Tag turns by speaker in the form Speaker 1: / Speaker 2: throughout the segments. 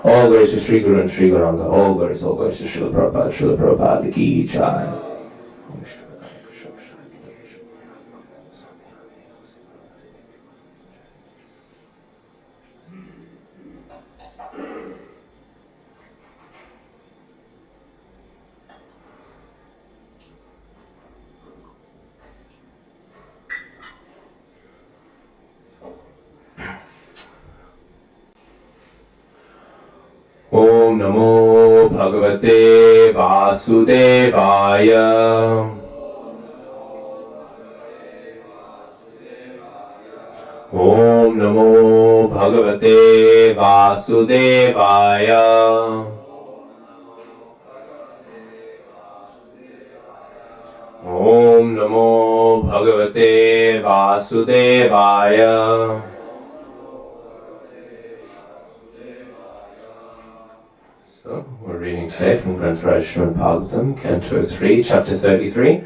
Speaker 1: All glories to Sri Guru and Sri Gauranga. All glories to Srila Prabhupada. Srila Prabhupada ki jai. Om Namo Bhagavate Vasudevaya. Om Namo Bhagavate Vasudevaya. Om Namo Bhagavate Vasudevaya. So, we're reading today from Granth Raj Srimad Bhagavatam, Canto 3, Chapter 33,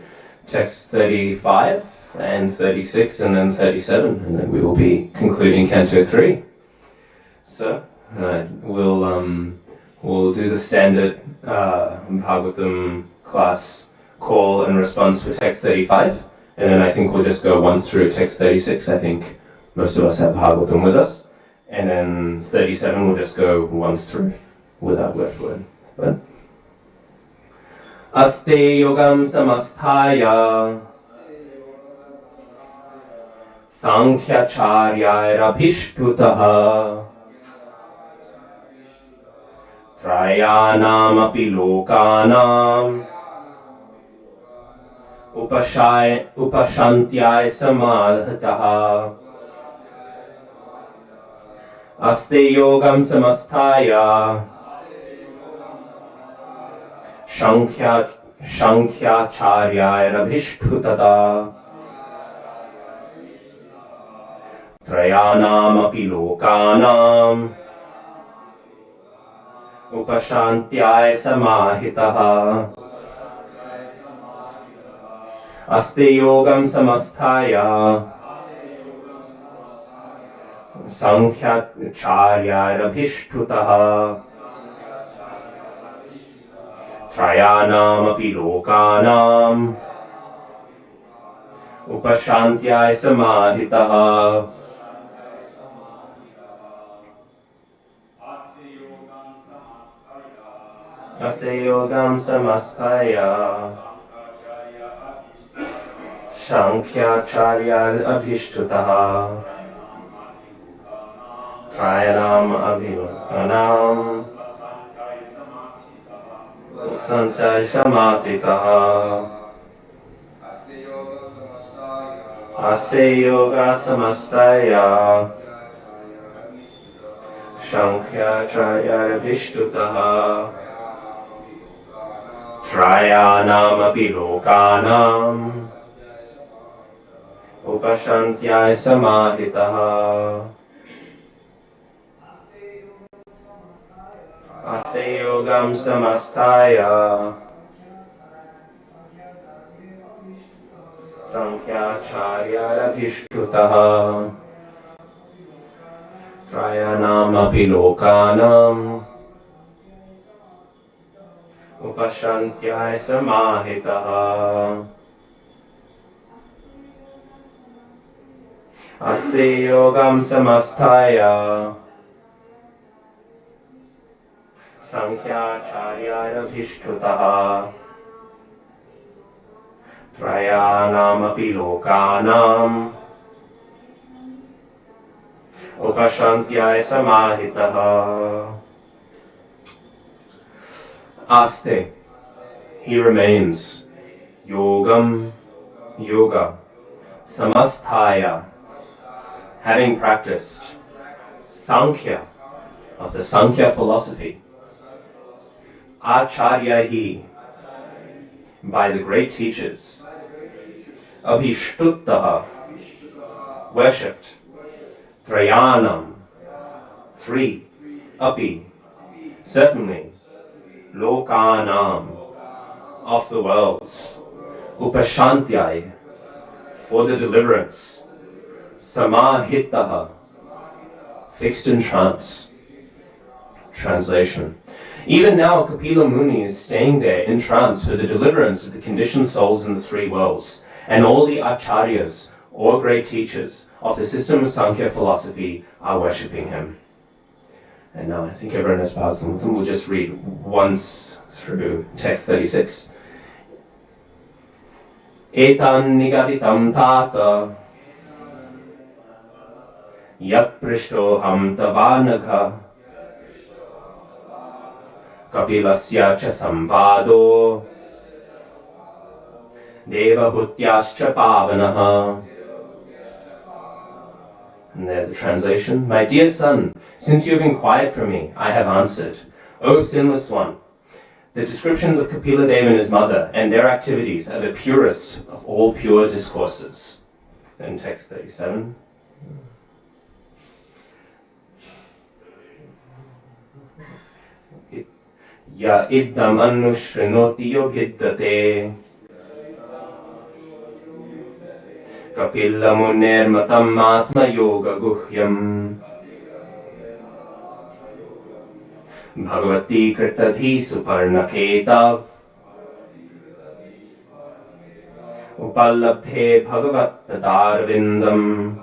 Speaker 1: Text 35 and 36 and then 37, and then we will be concluding Canto 3. So, we'll do the standard Bhagavatam class call and response for Text 35, and then I think we'll just go once through Text 36. I think most of us have Bhagavatam with us, and then 37 we'll just go once through without word for word. But Aste yogam samasthaya Sankhyacharyarabhishtutaha Trayanam api lokanam Upashantyay samadhataha Aste yogam samasthaya Sankhyacharyarabhishtutata Trayanam api lokanam Upashantyay samahitaha Aste yogam samasthaya Sankhyacharyarabhishtutaha Trayanam api lokanam Upashantyay samahitaha Aste yogam samasthaya Sankhyacharyarabhishtutaha Trayanam api lokanam Upashantyay samahitaha Aste yoga samastaya Sankhyacharyarabhishtutaha Trayanam api lokanam Upashantyay samahitaha Aste yogam samastaya Sankhyacharyarabhishtutaha Trayanam api lokanam Upashantyay samahitaha Aste yogam samastaya Sankhyacharyarabhishtutaha Trayanam api lokanam Upashantyay samahitaha Aste, he remains, yogam, yoga, samasthaya, having practiced, Sankhya, of the Sankhya philosophy, Acharyahi, by the great teachers, Abhishtuttaha, worshipped, Trayanam, three, Api, certainly, Lokanam, of the worlds, Upashantyay, for the deliverance, Samahitaha, fixed in trance, Translation. Even now, Kapila Muni is staying there in trance for the deliverance of the conditioned souls in the three worlds, and all the acharyas, or great teachers, of the system of Sankhya philosophy are worshipping him. And now I think everyone has Bhagavatam. We'll just read once through text 36. Etan nigaditam tata yat prishtoham tavanagha kapilasya cha samvado devahutyascha pavanaha. And there's the translation. My dear son, since you have inquired from me, I have answered. O sinless one, the descriptions of Kapila Deva and his mother and their activities are the purest of all pure discourses. Then text 37. Ya iddam annushrinoti yoghiddate Kapila munir matam atma yoga guhyam Bhagavati Kirtadhi Suparnaketav Upalabdhe Bhagavat Padarvindam.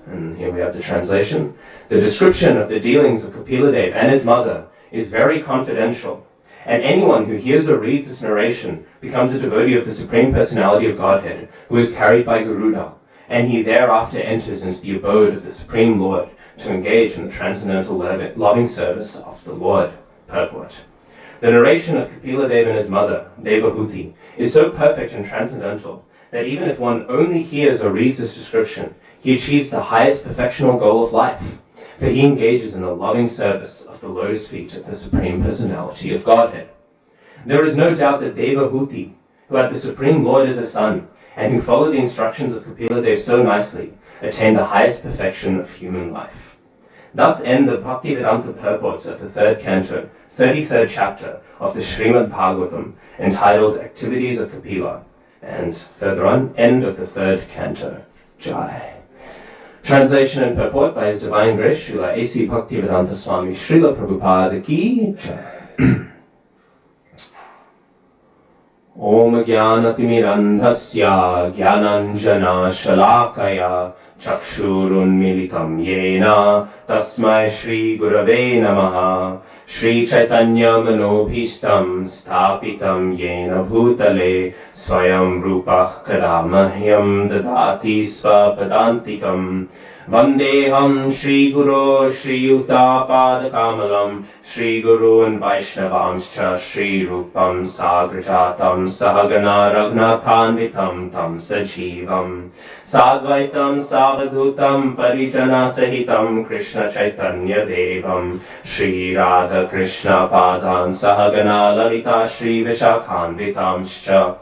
Speaker 1: And here we have the translation. The description of the dealings of Kapila Deva and his mother is very confidential, and anyone who hears or reads this narration becomes a devotee of the Supreme Personality of Godhead, who is carried by Garuda, and he thereafter enters into the abode of the Supreme Lord to engage in the transcendental loving service of the Lord. Purport. The narration of Kapila Deva and his mother, Devahuti, is so perfect and transcendental that even if one only hears or reads this description, he achieves the highest perfectional goal of life, for he engages in the loving service of the lotus feet of the Supreme Personality of Godhead. There is no doubt that Devahuti, who had the Supreme Lord as a son, and who followed the instructions of Kapila Deva so nicely, attained the highest perfection of human life. Thus end the Bhaktivedanta purports of the third canto, 33rd chapter of the Srimad Bhagavatam, entitled Activities of Kapila, and further on, end of the third canto. Jai. Translation and purport by His Divine Grace Srila A.C. Bhaktivedanta Swami Srila Prabhupada Ki Jai. Om Jnanatimidandhasya Jnananjana Shalakaya Chakshurunmilitam Yena Tasmai Shri Gurave Namaha. Shri Chaitanya Manobhishtam Stapitam Yena Bhutale Swayam Rupah Kadamahyam Dadati Svapadantikam. Vandeham Shri Guru Shri Yuta Padakamalam Shri Guru and Vaishnavamscha Shri Rupam Sagrajatam Sahagana Raghunathanvitam Tam Sajivam Sadvaitam Savadhutam Parijana Sahitam Krishna Chaitanya Devam Shri Radha Krishna Padan Sahagana Lalita Shri Vishakhanvitamscha.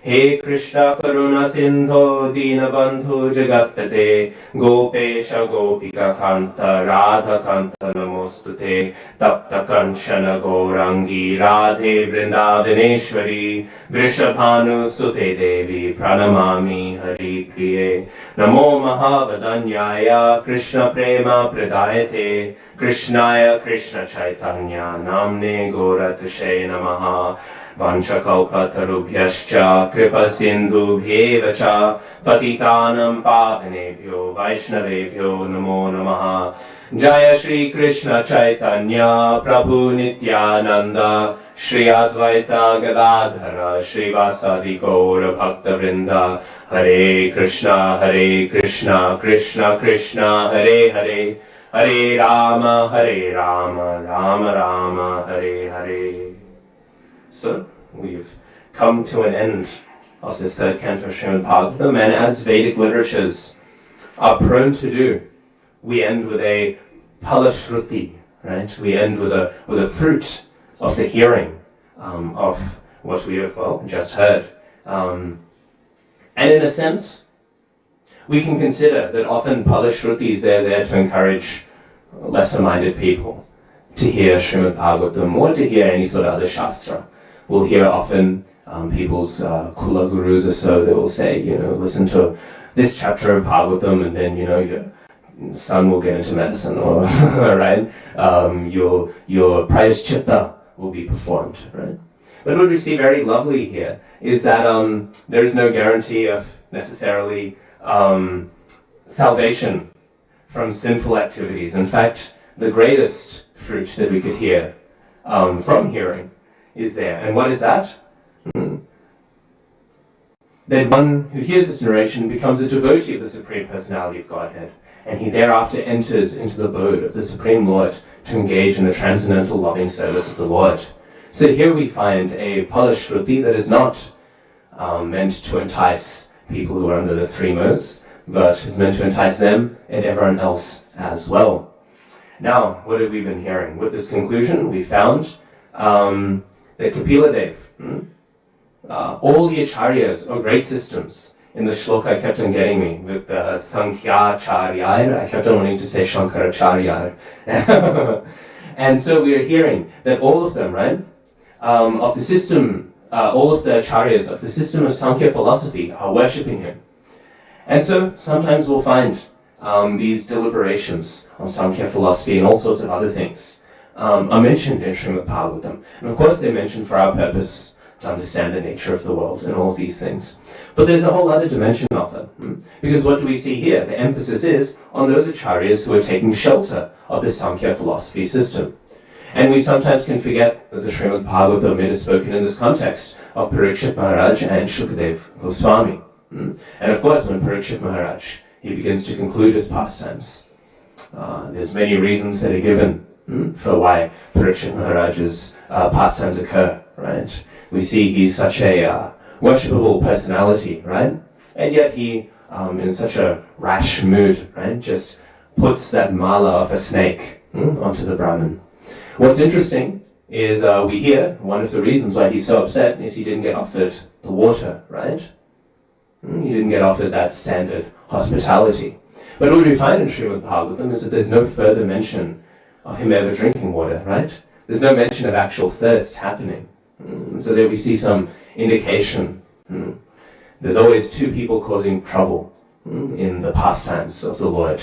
Speaker 1: He Krishna Karuna Sindho Dinabandhu Jagatpate Gopesha Gopika Kanta Radha Kanta Namostute Tapta Kanchana Gourangi Radhe Vrindavaneshwari Vrishabhanu Sute Devi Pranamami Hari Priye. Namo Mahavadanyaya Krishna Prema Pradayate Krishnaya Krishna Chaitanya Namne Goratushe Namaha. Vanchakalpatarubhyascha kripa sindhubhyeva cha patitanam pavanebhyo vaishnavebhyo namo namaha. Jaya Shri Krishna Chaitanya Prabhu Nityananda Shri Advaita Gadadhara Shri Vasadi Gaura Bhakta Vrinda. Hare Krishna Krishna Krishna Hare Hare Hare Rama Rama Rama Hare Hare. So, we've come to an end of this third canto of Srimad Bhagavatam, and as Vedic literatures are prone to do, we end with a palashruti, right? We end with a fruit of the hearing of what we have, just heard. And in a sense, we can consider that often palashrutis are there to encourage lesser-minded people to hear Srimad Bhagavatam or to hear any sort of other shastra. We'll hear often people's kula gurus or so, they will say, listen to this chapter of Bhagavatam and then, son will get into medicine, or right? Your prayashchitta will be performed, right? But what we see very lovely here is that there is no guarantee of necessarily salvation from sinful activities. In fact, the greatest fruit that we could hear from hearing is there. And what is that? That one who hears this narration becomes a devotee of the Supreme Personality of Godhead, and he thereafter enters into the abode of the Supreme Lord to engage in the transcendental loving service of the Lord. So here we find a palashruti that is not meant to entice people who are under the three modes, but is meant to entice them and everyone else as well. Now, what have we been hearing? With this conclusion, we found that Kapila Dev, all the acharyas or great systems. In the shloka I kept on getting me with the Sankhya Charyar, I kept on wanting to say Shankaracharya. And so we are hearing that all of them, right, of the system, all of the acharyas of the system of Sankhya philosophy are worshipping him. And so sometimes we'll find these deliberations on Sankhya philosophy and all sorts of other things are mentioned in Srimad Bhagavatam. And of course they're mentioned for our purpose, to understand the nature of the world and all of these things. But there's a whole other dimension of it. Because what do we see here? The emphasis is on those acharyas who are taking shelter of the Sankhya philosophy system. And we sometimes can forget that the Srimad Bhagavatam is spoken in this context of Parikshit Maharaj and Shukadev Goswami. And of course, when Parikshit Maharaj, he begins to conclude his pastimes, there's many reasons that are given for why Parikshit Maharaj's pastimes occur, right? We see he's such a worshipable personality, right? And yet he, in such a rash mood, right, just puts that mala of a snake onto the Brahmin. What's interesting is we hear one of the reasons why he's so upset is he didn't get offered the water, right? He didn't get offered that standard hospitality. But what we find in Srimad Bhagavatam is that there's no further mention of him ever drinking water, right? There's no mention of actual thirst happening. So there we see some indication. There's always two people causing trouble in the pastimes of the Lord.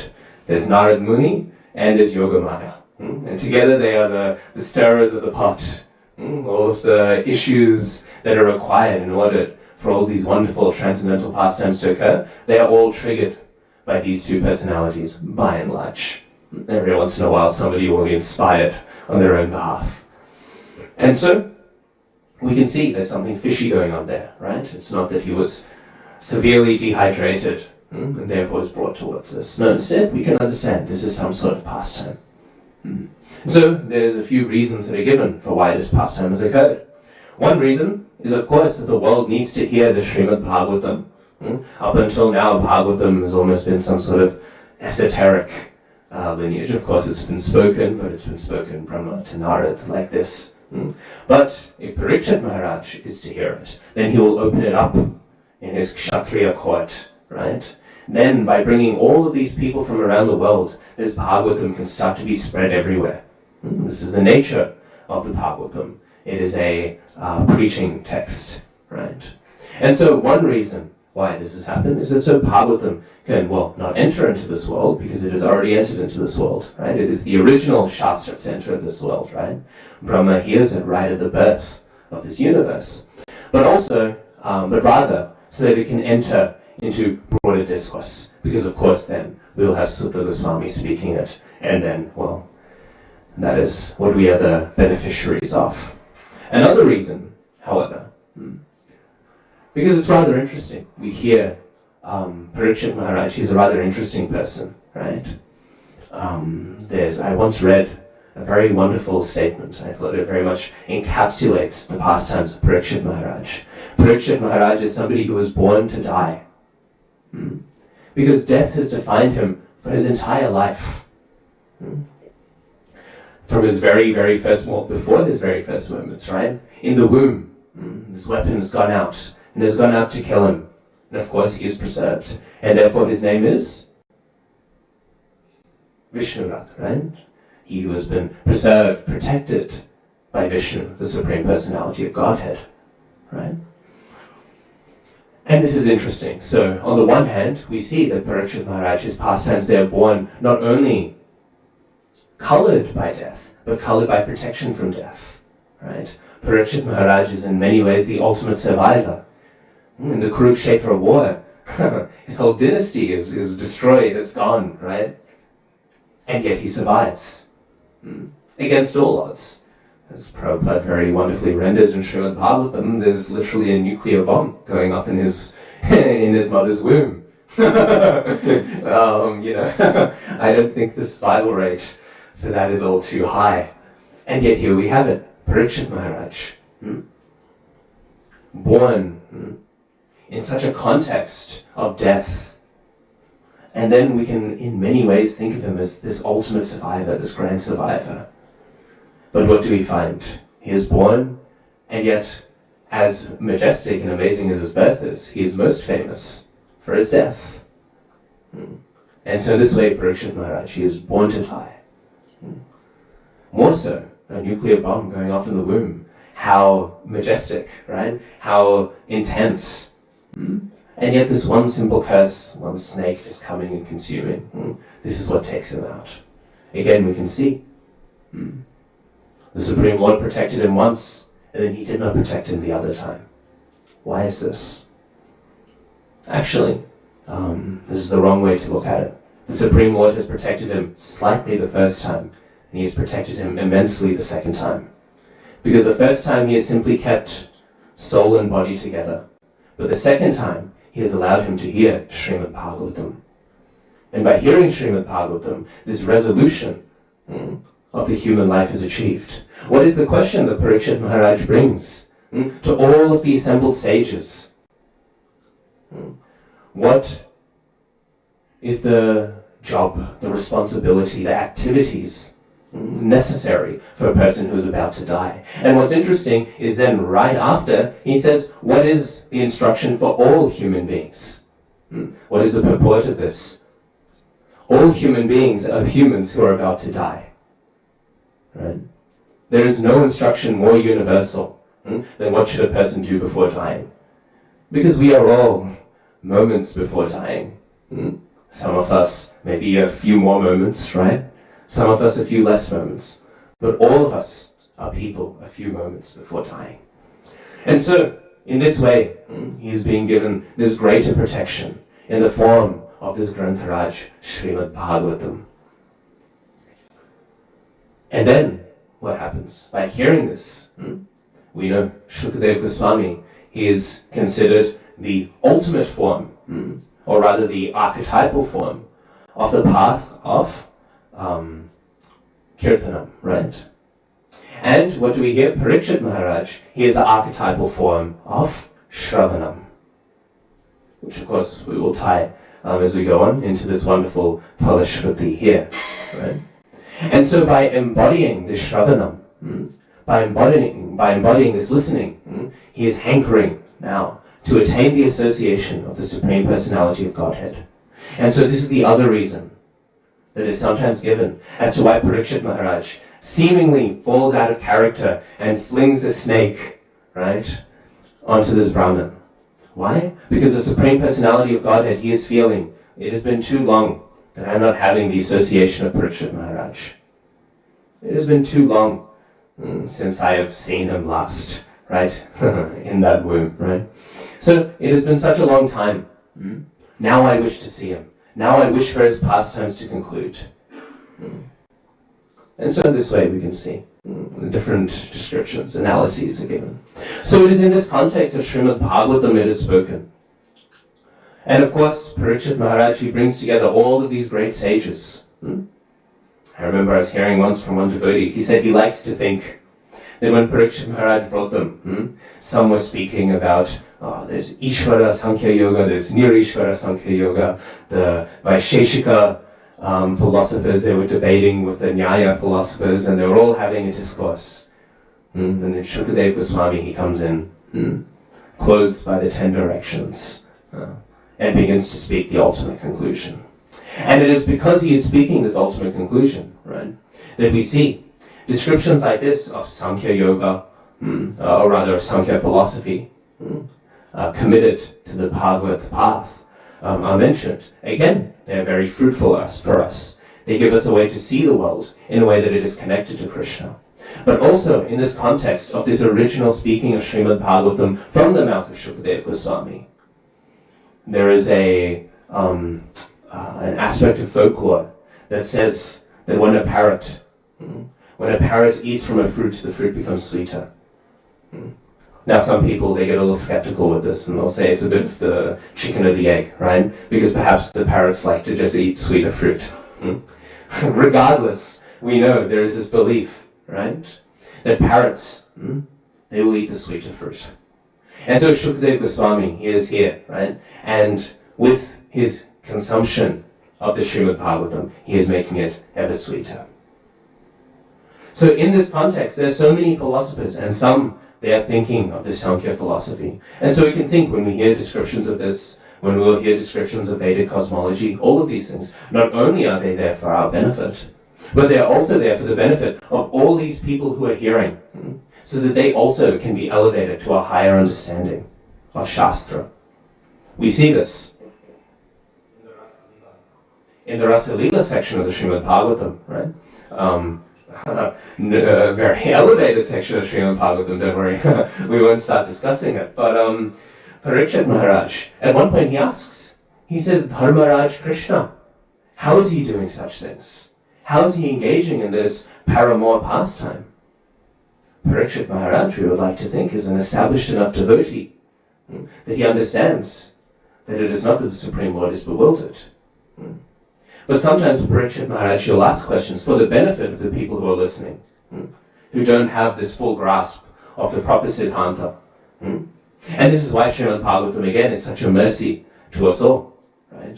Speaker 1: There's Narad Muni and there's Yogamaya. And together they are the stirrers of the pot. All of the issues that are required in order for all these wonderful transcendental pastimes to occur, they are all triggered by these two personalities, by and large. Every once in a while somebody will be inspired on their own behalf. And so, we can see there's something fishy going on there, right? It's not that he was severely dehydrated and therefore was brought towards us. No, instead, we can understand this is some sort of pastime. So, there's a few reasons that are given for why this pastime has occurred. One reason is, of course, that the world needs to hear the Srimad Bhagavatam. Up until now, Bhagavatam has almost been some sort of esoteric lineage. Of course, it's been spoken, but it's been spoken Brahma to Narad like this. But if Parikshit Maharaj is to hear it, then he will open it up in his Kshatriya court, right? Then, by bringing all of these people from around the world, this Bhagavatam can start to be spread everywhere. This is the nature of the Bhagavatam. It is a preaching text, right? And so one reason why this has happened is that so Bhagavatam can, well, not enter into this world because it has already entered into this world, right? It is the original Shastra to enter this world, right? Brahma hears it right at the birth of this universe. But also, but rather, so that it can enter into broader discourse. Because of course then, we will have Sutta Goswami speaking it, and then, well, that is what we are the beneficiaries of. Another reason, however, because it's rather interesting. We hear Parikshit Maharaj, he's a rather interesting person, right? I once read a very wonderful statement. I thought it very much encapsulates the pastimes of Parikshit Maharaj. Parikshit Maharaj is somebody who was born to die. Because death has defined him for his entire life. From his very, very first before his very first moments, right? In the womb, this weapon has gone out, and has gone out to kill him. And of course he is preserved. And therefore his name is Vishnurat, right? He who has been preserved, protected by Vishnu, the Supreme Personality of Godhead, right? And this is interesting. So on the one hand, we see that Parikshit Maharaj, his pastimes, they are born not only colored by death, but colored by protection from death, right? Parikshit Maharaj is in many ways the ultimate survivor. In the Kurukshetra war, his whole dynasty is destroyed, it's gone, right? And yet he survives, against all odds. As Prabhupada very wonderfully rendered in Srimad Bhagavatam, there's literally a nuclear bomb going off in his mother's womb. I don't think the survival rate for that is all too high. And yet here we have it, Parikshit Maharaj, born in such a context of death. And then we can, in many ways, think of him as this ultimate survivor, this grand survivor. But what do we find? He is born, and yet, as majestic and amazing as his birth is, he is most famous for his death. And so in this way, Parikshit Maharaj, he is born to die. More so, a nuclear bomb going off in the womb. How majestic, right? How intense. And yet this one simple curse, one snake just coming and consuming. This is what takes him out. Again, we can see. The Supreme Lord protected him once, and then he did not protect him the other time. Why is this? Actually, this is the wrong way to look at it. The Supreme Lord has protected him slightly the first time, and he has protected him immensely the second time. Because the first time he has simply kept soul and body together, but the second time he has allowed him to hear Srimad Bhagavatam. And by hearing Srimad Bhagavatam, this resolution of the human life is achieved. What is the question that Parikshit Maharaj brings to all of the assembled sages? What is the job, the responsibility, the activities necessary for a person who is about to die? And what's interesting is then right after, he says, what is the instruction for all human beings? What is the purport of this? All human beings are humans who are about to die. Right? There is no instruction more universal than what should a person do before dying. Because we are all moments before dying. Some of us maybe a few more moments, right? Some of us a few less moments. But all of us are people a few moments before dying. And so, in this way, he is being given this greater protection in the form of this Grantharaj, Srimad Bhagavatam. And then, what happens? By hearing this, we know Shukadeva Goswami, he is considered the ultimate form, or rather the archetypal form, of the path of Kirtanam, right? And what do we hear? Parikshit Maharaj, he is the archetypal form of Shravanam, which of course we will tie as we go on into this wonderful Palashruti here, right? And so by embodying this Shravanam, by embodying this listening, he is hankering now to attain the association of the Supreme Personality of Godhead. And so this is the other reason that is sometimes given as to why Parikshit Maharaj seemingly falls out of character and flings the snake, right, onto this Brahmin. Why? Because the Supreme Personality of Godhead, he is feeling, it has been too long that I'm not having the association of Parikshit Maharaj. It has been too long since I have seen him last, right, in that womb, right? So it has been such a long time. Now I wish to see him. Now I wish for his pastimes to conclude. And so in this way we can see different descriptions, analyses are given. So it is in this context of Srimad Bhagavatam it is spoken. And of course, Parikshit Maharaj, he brings together all of these great sages. I remember I was hearing once from one devotee, he said he likes to think that when Parikshit Maharaj brought them, some were speaking about, there's Ishvara Sankhya Yoga, there's Nirishvara Sankhya Yoga, the Vaisheshika philosophers, they were debating with the Nyaya philosophers, and they were all having a discourse. And then Shukadeva Goswami, he comes in, clothed by the 10 directions, and begins to speak the ultimate conclusion. And it is because he is speaking this ultimate conclusion, right, that we see descriptions like this of Sankhya Yoga, or rather of Sankhya philosophy, committed to the Bhagavad path are mentioned. Again, they're very fruitful for us. They give us a way to see the world in a way that it is connected to Krishna. But also, in this context of this original speaking of Srimad Bhagavatam from the mouth of Shukadeva Goswami, there is an aspect of folklore that says that when a parrot eats from a fruit, the fruit becomes sweeter. Now some people, they get a little skeptical with this and they'll say it's a bit of the chicken or the egg, right? Because perhaps the parrots like to just eat sweeter fruit. Regardless, we know there is this belief, right? That parrots, they will eat the sweeter fruit. And so Shukadeva Goswami, he is here, right? And with his consumption of the Srimad Bhagavatam, he is making it ever sweeter. So in this context, there are so many philosophers, and some, they are thinking of the Sankhya philosophy. And so we can think when we hear descriptions of this, when we will hear descriptions of Vedic cosmology, all of these things, not only are they there for our benefit, but they are also there for the benefit of all these people who are hearing, so that they also can be elevated to a higher understanding of Shastra. We see this in the Rasa Leela section of the Srimad Bhagavatam, right? A very elevated section of Srimad Bhagavatam, don't worry, we won't start discussing it. But Parikshit Maharaj, at one point he asks, he says, Dharmaraj Krishna, how is he doing such things? How is he engaging in this paramour pastime? Parikshit Maharaj, we would like to think, is an established enough devotee that he understands that it is not that the Supreme Lord is bewildered. But sometimes Parikshit Maharaj, he'll ask questions for the benefit of the people who are listening, who don't have this full grasp of the proper Siddhanta. And this is why Srimad Bhagavatam, again, is such a mercy to us all, right?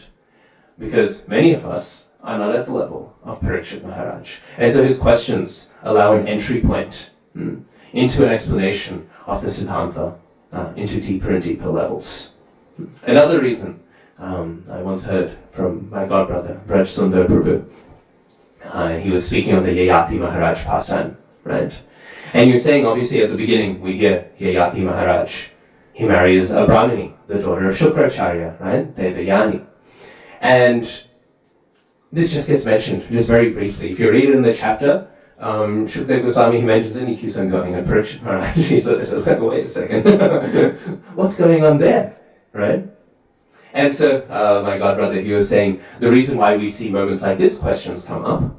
Speaker 1: Because many of us are not at the level of Parikshit Maharaj. And so his questions allow an entry point into an explanation of the Siddhanta into deeper and deeper levels. Another reason I once heard from my godbrother, Braj Sundar Prabhu. He was speaking on the Yayati Maharaj pastime, right? And you're saying, obviously, at the beginning, we hear Yayati Maharaj. He marries a Brahmini, the daughter of Shukracharya, right? Devayani. And this just gets mentioned, just very briefly. If you read it in the chapter, Shukadeva Goswami, he mentions it and he keeps on going. And Parikshit Maharaj, he says, wait a second. What's going on there, right? And so, my godbrother, he was saying, the reason why we see moments like this, questions come up,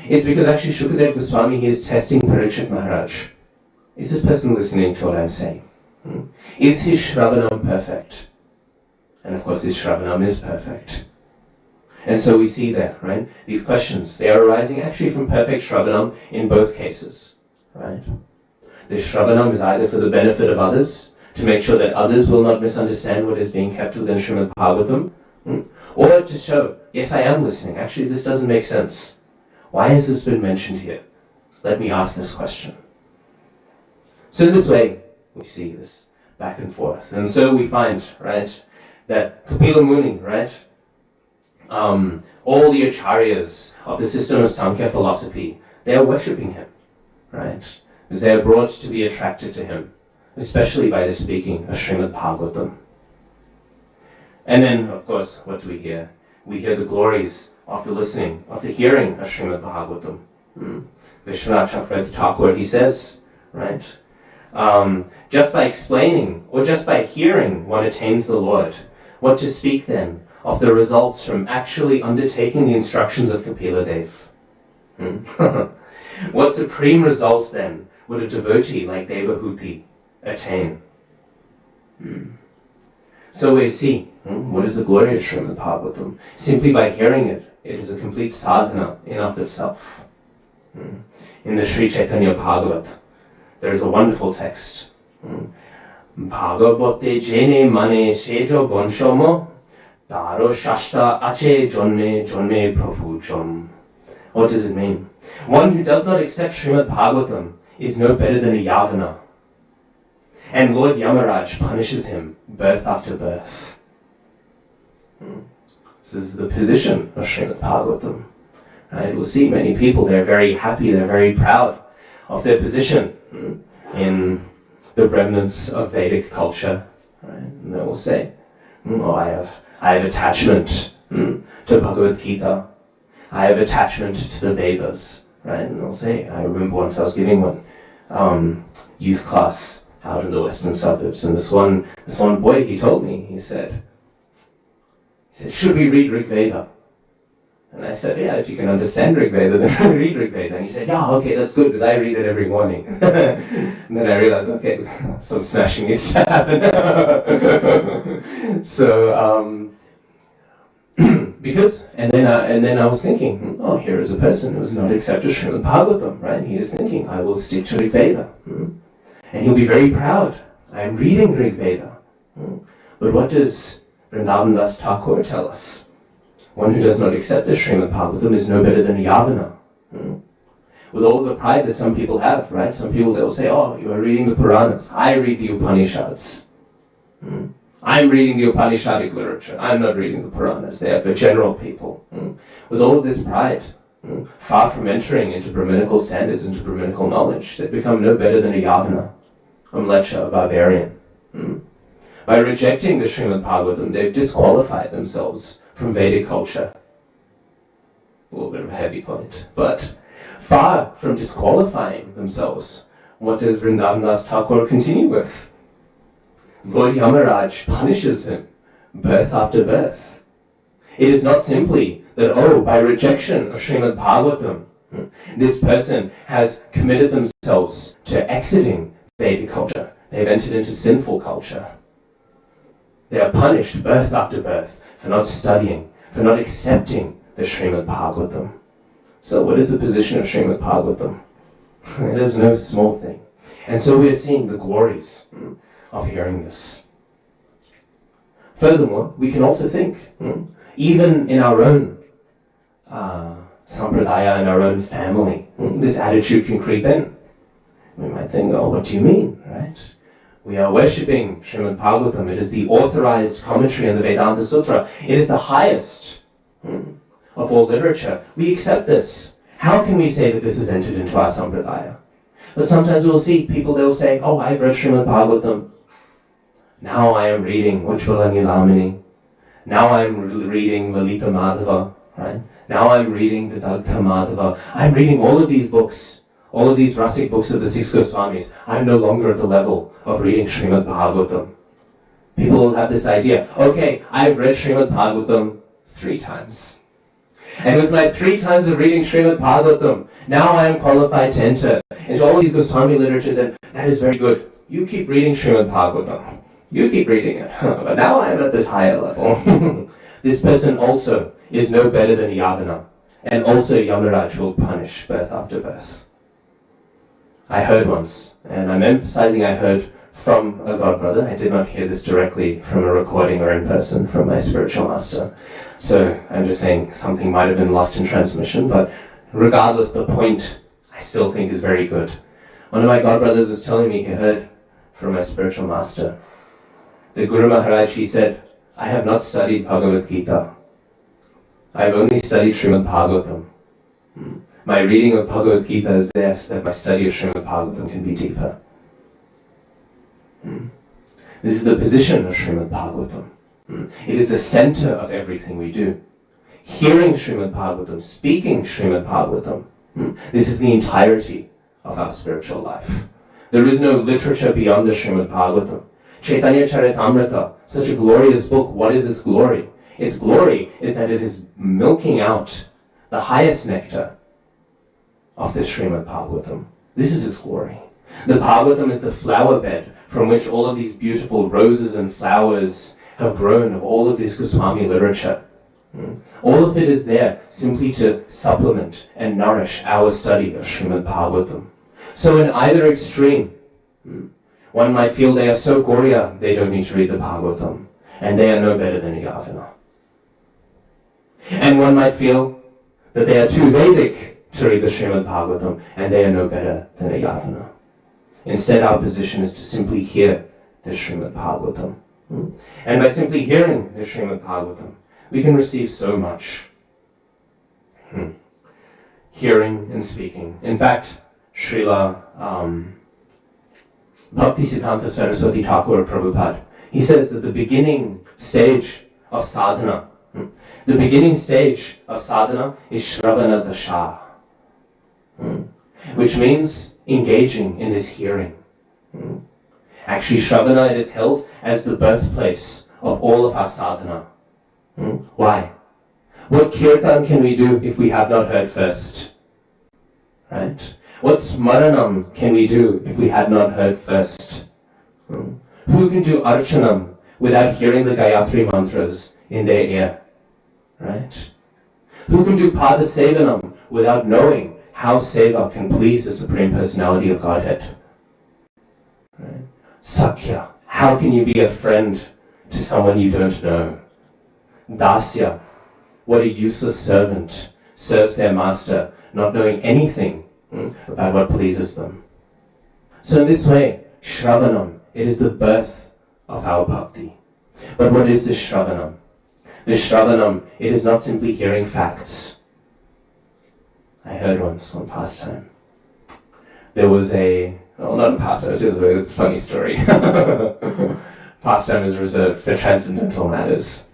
Speaker 1: is because actually Shukadeva Goswami, he is testing Parikshit Maharaj. Is this person listening to what I'm saying? Is his Shravanam perfect? And of course, his Shravanam is perfect. And so we see there, right? These questions, they are arising actually from perfect Shravanam in both cases, right? The Shravanam is either for the benefit of others, to make sure that others will not misunderstand what is being kept within Srimad Bhagavatam, or to show, yes, I am listening. Actually, this doesn't make sense. Why has this been mentioned here? Let me ask this question. So in this way, we see this back and forth. And so we find, right, that Kapila Muni, right, all the acharyas of the system of Sankhya philosophy, they are worshipping him, right? Because they are brought to be attracted to him, especially by the speaking of Srimad Bhagavatam. And then, of course, what do we hear? We hear the glories of the listening, of the hearing of Srimad Bhagavatam. Vishwanath Chakravarti Thakur, he says, right? Just by explaining, or just by hearing, one attains the Lord. What to speak then of the results from actually undertaking the instructions of Kapila Dev? What supreme results then would a devotee like Devahuti attain? So we see, what is the glory of Srimad Bhagavatam? Simply by hearing it, it is a complete sadhana in of itself. In the Sri Chaitanya Bhagavat, there is a wonderful text. Bhagavate jene mane shejo bonshomo daro shashta ache jonme jonme prabhu jom. What does it mean? One who does not accept Srimad Bhagavatam is no better than a Yavana. And Lord Yamaraj punishes him birth after birth. This is the position of Srimad Bhagavatam. Right? We'll see many people, they're very happy, they're very proud of their position in the remnants of Vedic culture. right? And they will say, oh, I have attachment to Bhagavad Gita. I have attachment to the Vedas, right? And they'll say, I remember once I was giving one youth class out in the western suburbs, and this one boy, he told me, he said, should we read Rig Veda? And I said, yeah, if you can understand Rig Veda, then read Rig Veda. And he said, yeah, okay, that's good, because I read it every morning. And then I realized, okay, some smashing needs to happen. So, and then I was thinking, oh, here is a person who has not accepted Srimad Bhagavatam, right? He is thinking, I will stick to Rig Veda. And he'll be very proud. I am reading Rig Veda. But what does Vrindavan Das Thakur tell us? One who does not accept the Srimad Bhagavatam is no better than a Yavana. With all the pride that some people have, right? Some people, they'll say, oh, you are reading the Puranas. I read the Upanishads. I'm reading the Upanishadic literature. I'm not reading the Puranas. They are for general people. With all of this pride, far from entering into Brahminical standards, into Brahminical knowledge, they become no better than a Yavana, a Mlecha, a barbarian. By rejecting the Srimad Bhagavatam, they've disqualified themselves from Vedic culture. A little bit of a heavy point, but far from disqualifying themselves, what does Vrindavan Das Thakur continue with? Lord Yamaraj punishes him birth after birth. It is not simply that, oh, by rejection of Srimad Bhagavatam, this person has committed themselves to exiting Vedic culture. They've entered into sinful culture. They are punished birth after birth for not studying, for not accepting the Srimad Bhagavatam. So what is the position of Srimad Bhagavatam? It is no small thing. And so we are seeing the glories of hearing this. Furthermore, we can also think, even in our own sampradaya, in our own family, this attitude can creep in. We might think, oh, what do you mean, right? We are worshipping Srimad Bhagavatam. It is the authorized commentary on the Vedanta Sutra. It is the highest of all literature. We accept this. How can we say that this is entered into our sampradaya? But sometimes we'll see people, they'll say, oh, I've read Srimad Bhagavatam. Now I am reading Ujjvala Nilamini. Now I'm reading Lalita Madhava, right? Now I'm reading the Dagdha Madhava. I'm reading all of these books, all of these Rasic books of the six Goswamis. I'm no longer at the level of reading Srimad Bhagavatam. People will have this idea, okay, I've read Srimad Bhagavatam 3 times. And with my 3 times of reading Srimad Bhagavatam, now I am qualified to enter into all these Goswami literatures, and that is very good. You keep reading Srimad Bhagavatam. You keep reading it. But now I am at this higher level. This person also is no better than a Yavana, and also Yamaraj will punish birth after birth. I heard once, and I'm emphasizing I heard from a godbrother. I did not hear this directly from a recording or in person from my spiritual master. So I'm just saying something might have been lost in transmission, but regardless, the point I still think is very good. One of my godbrothers was telling me he heard from my spiritual master. The Guru Maharaj, he said, I have not studied Bhagavad Gita. I have only studied Srimad Bhagavatam. My reading of Bhagavad Gita is there so that my study of Srimad Bhagavatam can be deeper. This is the position of Srimad Bhagavatam. It is the center of everything we do. Hearing Srimad Bhagavatam, speaking Srimad Bhagavatam, this is the entirety of our spiritual life. There is no literature beyond the Srimad Bhagavatam. Chaitanya Charitamrita, such a glorious book, what is its glory? Its glory is that it is milking out the highest nectar of the Srimad Bhagavatam. This is its glory. The Bhagavatam is the flower bed from which all of these beautiful roses and flowers have grown of all of this Goswami literature. All of it is there simply to supplement and nourish our study of Srimad Bhagavatam. So in either extreme, one might feel they are so Gauriya, they don't need to read the Bhagavatam, and they are no better than a Yavana. And one might feel that they are too Vedic to read the Srimad Bhagavatam, and they are no better than a Yavana. Instead, our position is to simply hear the Srimad Bhagavatam. And by simply hearing the Srimad Bhagavatam, we can receive so much. Hearing and speaking. In fact, Srila Bhaktisiddhanta Saraswati Thakur Prabhupada, He says that the beginning stage of sadhana, the beginning stage of sadhana is Shravana Dasha, which means engaging in this hearing. Actually, Shravana is held as the birthplace of all of our sadhana. Why? What kirtan can we do if we have not heard first? Right? What smaranam can we do if we had not heard first? Who can do archanam without hearing the Gayatri mantras in their ear? Right? Who can do pada sevanam without knowing how seva can please the Supreme Personality of Godhead? Right? Sakhya, how can you be a friend to someone you don't know? Dasya, what a useless servant serves their master, not knowing anything about what pleases them. So in this way, Shravanam, it is the birth of our bhakti. But what is this Shravanam? This Shravanam, it is not simply hearing facts. I heard once on pastime. There was not a pastime, it's just a funny story. Pastime is reserved for transcendental matters.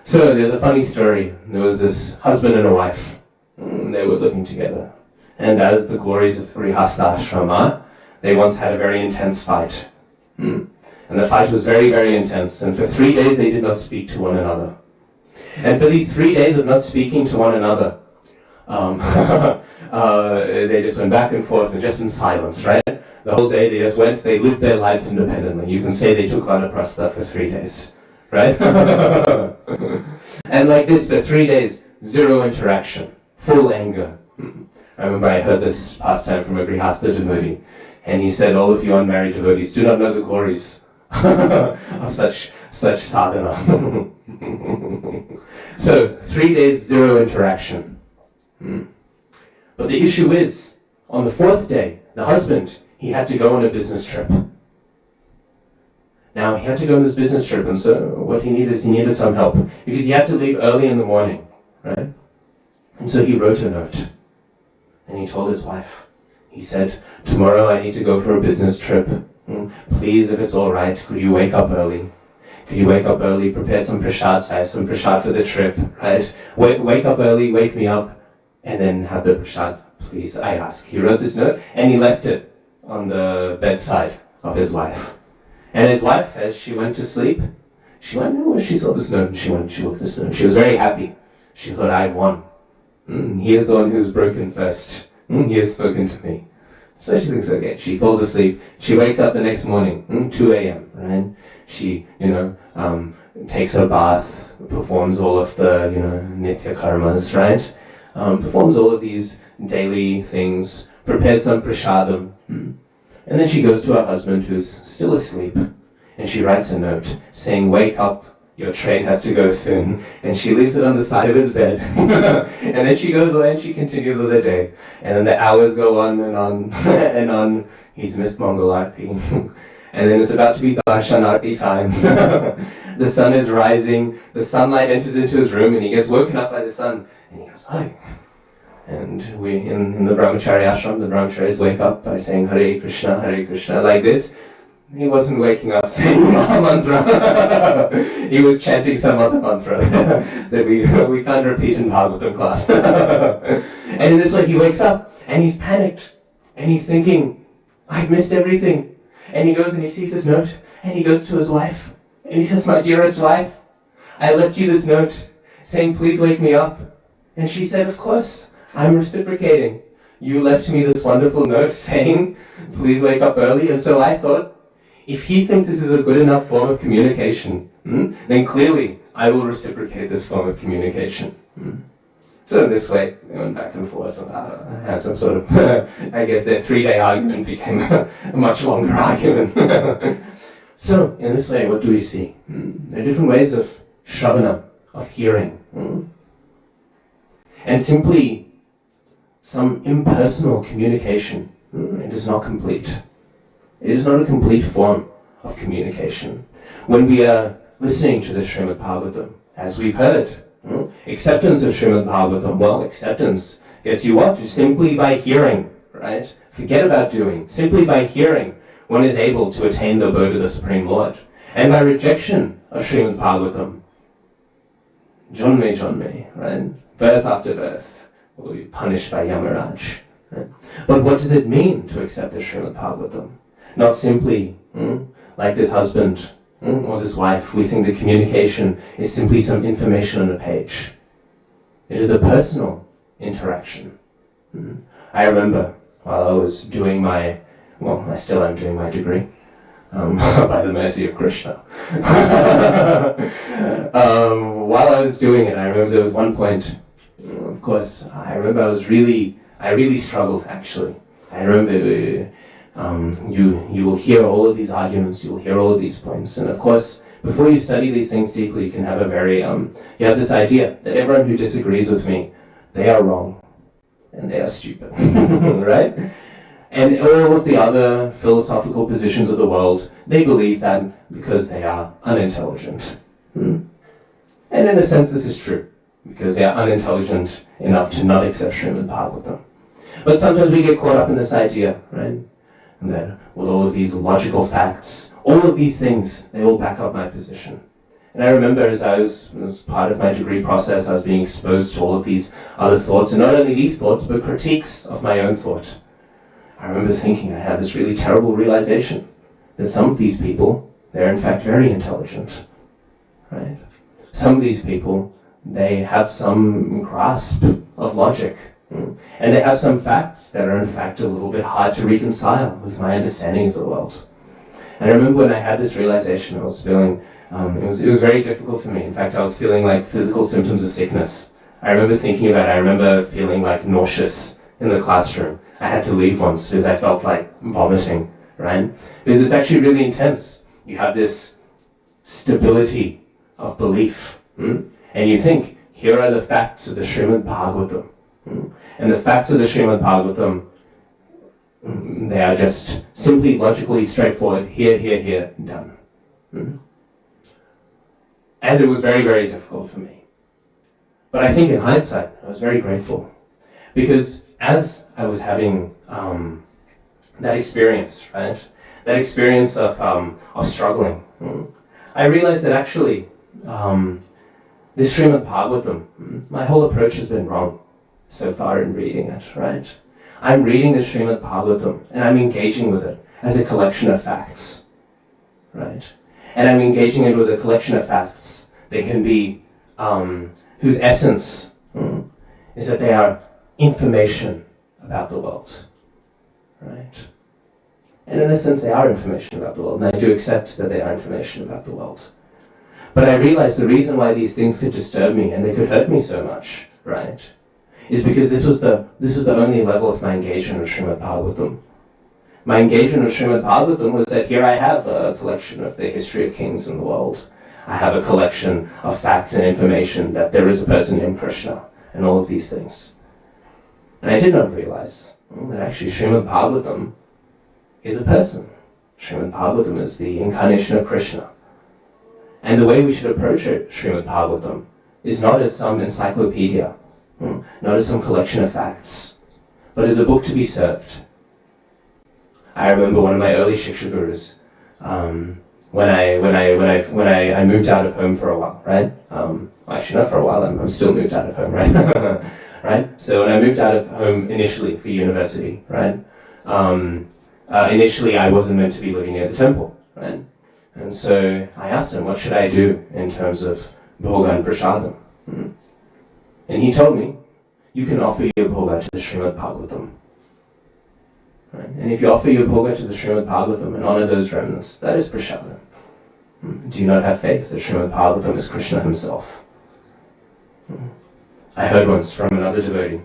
Speaker 1: So there's a funny story. There was this husband and a wife. They were living together. And as the glories of Grihastha Ashrama, they once had a very intense fight. And the fight was very, very intense. And for 3 days they did not speak to one another. And for these 3 days of not speaking to one another, they just went back and forth and just in silence, right? The whole day they lived their lives independently. You can say they took vanaprastha for 3 days, right? And like this for 3 days, zero interaction, full anger. I remember I heard this pastime from a Grihastha devotee, and he said, all of you unmarried devotees do not know the glories of such sadhana. So 3 days, zero interaction. But the issue is, on the 4th day, the husband, he had to go on a business trip. Now, he had to go on this business trip, and so what he needed some help, because he had to leave early in the morning, right? And so he wrote a note, and he told his wife, he said, tomorrow I need to go for a business trip. Please, if it's all right, could you wake up early? Could you wake up early, prepare some prasad, I have some prasad for the trip, right? Wake up early, wake me up, and then have the prasad, please, I ask. He wrote this note, and he left it on the bedside of his wife. And his wife, as she went to sleep, she saw this note, and she looked at this note. She was very happy. She thought, I've won. He is the one who's broken first. He has spoken to me. So she thinks, okay. She falls asleep. She wakes up the next morning, 2 a.m., right? She, takes her bath, performs all of the, nitya karmas, right? Performs all of these daily things, prepares some prasadam. And then she goes to her husband who's still asleep, and she writes a note saying, wake up, your train has to go soon. And she leaves it on the side of his bed. And then she goes away and she continues with her day. And then the hours go on and on and on. He's missed Mangalarti. And then it's about to be Darshanarti time. The sun is rising, the sunlight enters into his room, and he gets woken up by the sun. And he goes, hi. And we, in the Brahmachari ashram, the Brahmacharis wake up by saying Hare Krishna, like this. He wasn't waking up saying Maha Mantra. He was chanting some other mantra that we can't repeat in Bhagavatam class. And in this way he wakes up and he's panicked and he's thinking, I've missed everything. And he goes and he sees his note and he goes to his wife and he says, my dearest wife, I left you this note saying, please wake me up. And she said, of course, I'm reciprocating. You left me this wonderful note saying, please wake up early. And so I thought, if he thinks this is a good enough form of communication, then clearly I will reciprocate this form of communication. So in this way, they went back and forth about it. Had some sort of, I guess their 3-day argument became a much longer argument. So in this way, what do we see? There are different ways of shravana, of hearing. And simply some impersonal communication, it is not complete. It is not a complete form of communication. When we are listening to the Srimad Bhagavatam, as we've heard, acceptance of Srimad Bhagavatam, well, acceptance gets you what? Just simply by hearing, right? Forget about doing. Simply by hearing, one is able to attain the abode of the Supreme Lord. And by rejection of Srimad Bhagavatam, Jonme, right? Birth after birth will be punished by Yamaraj. Right? But what does it mean to accept the Srimad Bhagavatam? Not simply like this husband or this wife, we think the communication is simply some information on a page. It is a personal interaction. I remember while I was doing I still am doing my degree, by the mercy of Krishna. While I was doing it, I remember there was one point, of course, I remember I really struggled actually. I remember you will hear all of these arguments, you will hear all of these points, and of course, before you study these things deeply, you can have you have this idea that everyone who disagrees with me, they are wrong, and they are stupid, right? And all of the other philosophical positions of the world, they believe that because they are unintelligent. And in a sense, this is true, because they are unintelligent enough to not accept Srimad Bhagavatam. But sometimes we get caught up in this idea, right? And that with all of these logical facts, all of these things, they all back up my position. And I remember as part of my degree process, I was being exposed to all of these other thoughts, and not only these thoughts, but critiques of my own thought. I remember thinking I had this really terrible realization that some of these people, they're in fact very intelligent, right? Some of these people, they have some grasp of logic, and they have some facts that are in fact a little bit hard to reconcile with my understanding of the world. And I remember when I had this realization, I was feeling, it was very difficult for me. In fact, I was feeling like physical symptoms of sickness. I remember feeling like nauseous in the classroom. I had to leave once because I felt like vomiting, right? Because it's actually really intense. You have this stability of belief, and you think, here are the facts of the Srimad Bhagavatam. And the facts of the Srimad Bhagavatam, they are just simply logically straightforward, here, done. And it was very, very difficult for me. But I think in hindsight, I was very grateful. Because as I was having that experience, right? That experience of struggling, I realized that actually, this Srimad Bhagavatam, my whole approach has been wrong so far in reading it, right? I'm reading the Srimad Bhagavatam and I'm engaging with it as a collection of facts, right? And I'm engaging it with a collection of facts that can be, whose essence is that they are information about the world, right? And in a sense, they are information about the world, and I do accept that they are information about the world. But I realized the reason why these things could disturb me and they could hurt me so much, right, is because this was the only level of my engagement with Srimad Bhagavatam. My engagement with Srimad Bhagavatam was that here I have a collection of the history of kings in the world. I have a collection of facts and information that there is a person named Krishna, and all of these things. And I did not realize that actually Srimad Bhagavatam is a person. Srimad Bhagavatam is the incarnation of Krishna. And the way we should approach it, Srimad Bhagavatam, is not as some encyclopedia, not as some collection of facts, but as a book to be served. I remember one of my early Shiksha gurus, when I moved out of home for a while, right? Actually, not for a while. I'm still moved out of home, right? Right. So when I moved out of home initially for university, right? Initially, I wasn't meant to be living near the temple, right? And so I asked him, what should I do in terms of bhoga and prasadam? And he told me, you can offer your bhoga to the Srimad Bhagavatam. Right? And if you offer your bhoga to the Srimad Bhagavatam and honor those remnants, that is prasadam. Do you not have faith that Srimad Bhagavatam is Krishna himself? I heard once from another devotee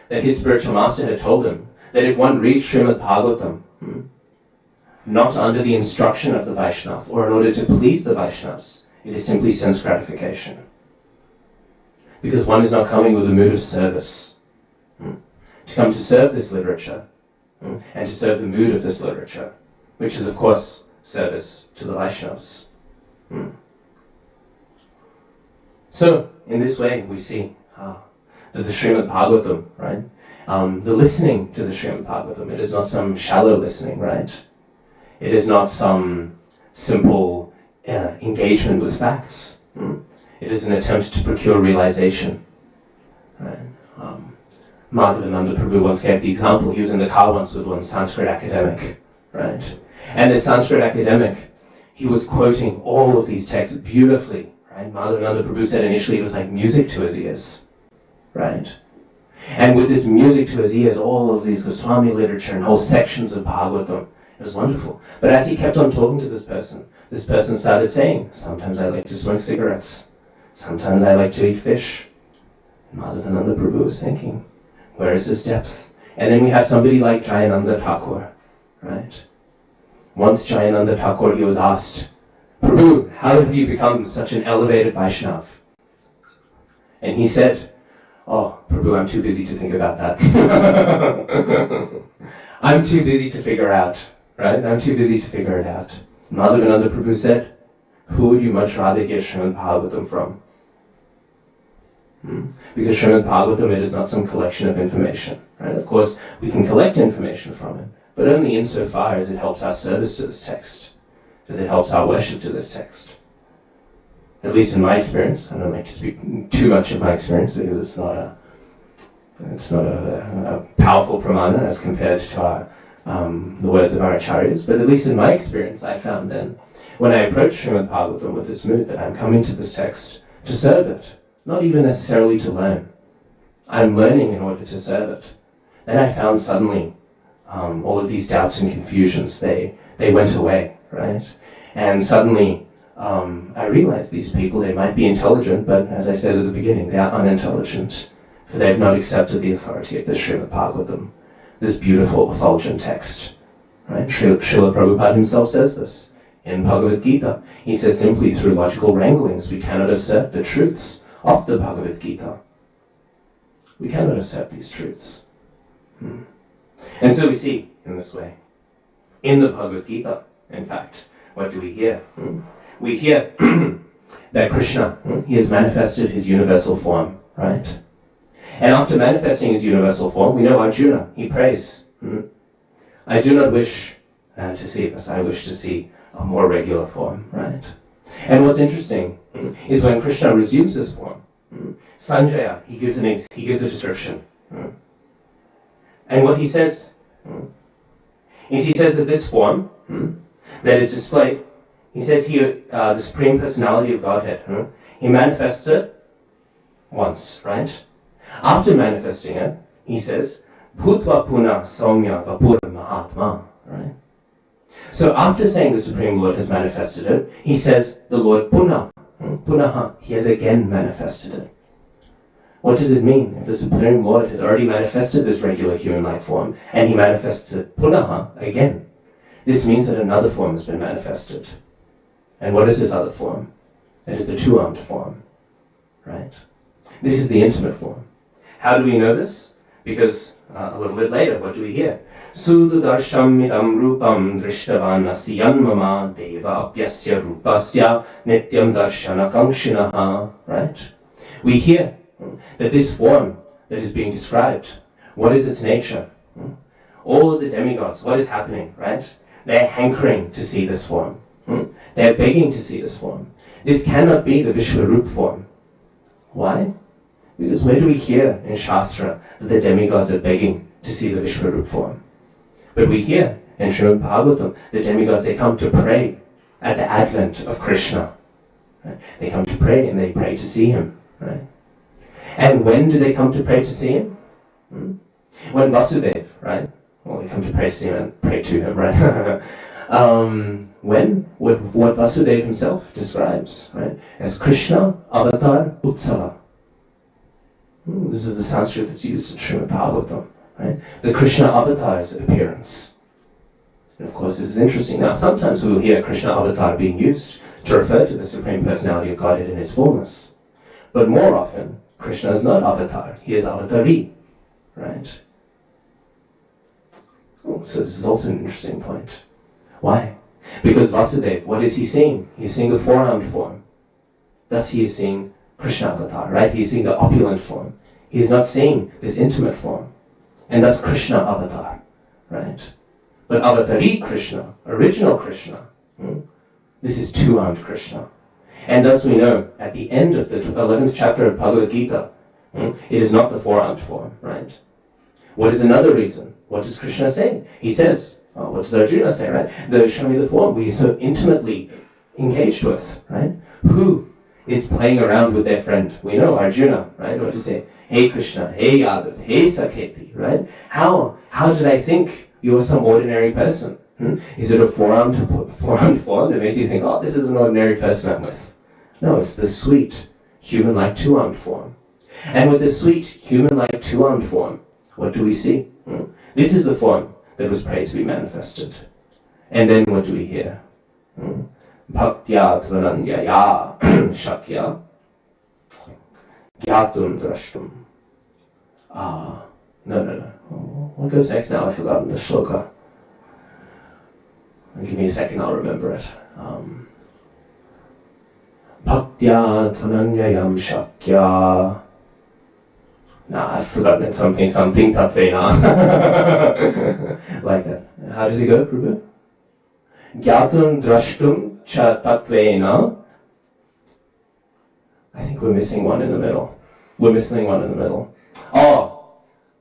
Speaker 1: that his spiritual master had told him that if one reads Srimad Bhagavatam, not under the instruction of the Vaishnava or in order to please the Vaishnavas, it is simply sense gratification. Because one is not coming with a mood of service. To come to serve this literature, and to serve the mood of this literature, which is of course service to the Vaishnavas. So, in this way, we see that the Srimad Bhagavatam, right? The listening to the Srimad Bhagavatam, it is not some shallow listening, right? It is not some simple engagement with facts. It is an attempt to procure realization. Right? Madhavananda Prabhu once gave the example. He was in the car once with one Sanskrit academic, right? And the Sanskrit academic, he was quoting all of these texts beautifully, right? Madhavananda Prabhu said initially it was like music to his ears, right? And with this music to his ears, all of these Goswami literature and whole sections of Bhagavatam, it was wonderful. But as he kept on talking to this person started saying, sometimes I like to smoke cigarettes, sometimes I like to eat fish. And Madhavananda Prabhu was thinking, where is this depth? And then we have somebody like Jayananda Thakur, right? Once Jayananda Thakur, he was asked, Prabhu, how have you become such an elevated Vaishnav? And he said, oh, Prabhu, I'm too busy to think about that. I'm too busy to figure out, right? I'm too busy to figure it out. Madhavananda Prabhu said, who would you much rather hear Srimad Bhagavatam from? Because Srimad Bhagavatam, it is not some collection of information, right? Of course, we can collect information from it, but only insofar as it helps our service to this text, as it helps our worship to this text. At least in my experience, I don't like to speak too much of my experience because it's not a powerful pramana as compared to our, the words of our acharyas, but at least in my experience, I found then, when I approached Srimad Bhagavatam with this mood that I'm coming to this text to serve it, not even necessarily to learn. I'm learning in order to serve it. Then I found suddenly all of these doubts and confusions, they went away, right? And suddenly I realized these people, they might be intelligent, but as I said at the beginning, they are unintelligent, for they have not accepted the authority of the Srimad Bhagavatam, this beautiful, effulgent text, right? Srila Prabhupada himself says this in Bhagavad Gita. He says simply through logical wranglings, we cannot assert the truths of the Bhagavad Gita. We cannot accept these truths. And so we see in this way. In the Bhagavad Gita, in fact, what do we hear? We hear that Krishna, he has manifested his universal form, right? And after manifesting his universal form, we know Arjuna, he prays. I do not wish to see this, I wish to see a more regular form, right? And what's interesting is when Krishna resumes his form, Sanjaya, he gives a description. And what he says is he says that this form that is displayed, he says here, the Supreme Personality of Godhead, he manifests it once, right? After manifesting it, he says, Bhutva Puna Saumya Vapura Mahatma, right? So after saying the Supreme Lord has manifested it, he says the Lord Punaha, he has again manifested it. What does it mean? If the Supreme Lord has already manifested this regular human-like form, and he manifests it Punaha again, this means that another form has been manifested. And what is this other form? It is the two-armed form, right? This is the intimate form. How do we know this? Because a little bit later, what do we hear? Sudadarsham idam rupam drishtavan asyan mama deva apyasya rupasya nityam darshana kankshinaha. Right? We hear that this form that is being described, what is its nature? All of the demigods, what is happening, right? They're hankering to see this form. They're begging to see this form. This cannot be the Vishwarup form. Why? Because where do we hear in Shastra that the demigods are begging to see the Vishwarup form? But we hear in Srimad Bhagavatam, the demigods, they come to pray at the advent of Krishna. Right? They come to pray and they pray to see him. Right? And when do they come to pray to see him? When Vasudev, right? Well, they come to pray to see him and pray to him, right? What Vasudev himself describes, right? As Krishna Avatar Utsava. This is the Sanskrit that's used in Srimad Bhagavatam, right? The Krishna Avatar's appearance. And of course, this is interesting. Now, sometimes we will hear Krishna Avatar being used to refer to the Supreme Personality of Godhead in his fullness. But more often, Krishna is not Avatar, he is Avatari, right? So this is also an interesting point. Why? Because Vasudeva, what is he seeing? He's seeing the four-armed form. Thus he is seeing Krishna Avatar, right? He's seeing the opulent form. He's not seeing this intimate form. And thus Krishna Avatar, right? But Avatari Krishna, original Krishna, This is two-armed Krishna. And thus we know, at the end of the 11th chapter of Bhagavad Gita, it is not the four-armed form, right? What is another reason? What does Krishna say? He says, what does Arjuna say, right? Show me the form we are so intimately engaged with, right? Who is playing around with their friend? We know Arjuna, right? What does he say? Hey Krishna, hey Yadav, hey Sakheti, right? How did I think you were some ordinary person? Is it a four-armed form that makes you think, oh, this is an ordinary person I'm with? No, it's the sweet, human-like two-armed form. And with the sweet, human-like two-armed form, what do we see? This is the form that was prayed to be manifested. And then what do we hear? Bhaktya tvananyaya shakya gyatum drashtum. No. What goes next now? I've forgotten the shloka. Give me a second, I'll remember it. Bhaktya tvananyayam shakya. I've forgotten it. Something tatvena. Like that. How does it go, Prabhu? Gyatum drashtum cha tatvena. I think we're missing one in the middle. Oh,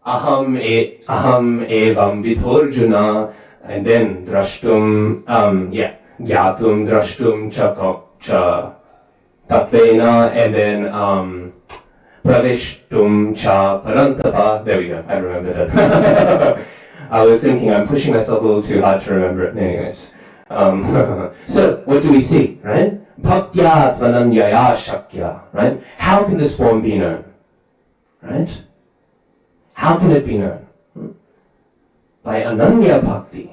Speaker 1: aham evam vidhorjuna, and then drashtum, gyatum drashtum cha tatvena, and then praveshtum cha parantapa. There we go, I remembered it. I was thinking I'm pushing myself a little too hard to remember it. Anyways. So, what do we see, right? Bhaktya tvananyaya shakya, right? How can this form be known? Right? How can it be known? By ananya bhakti,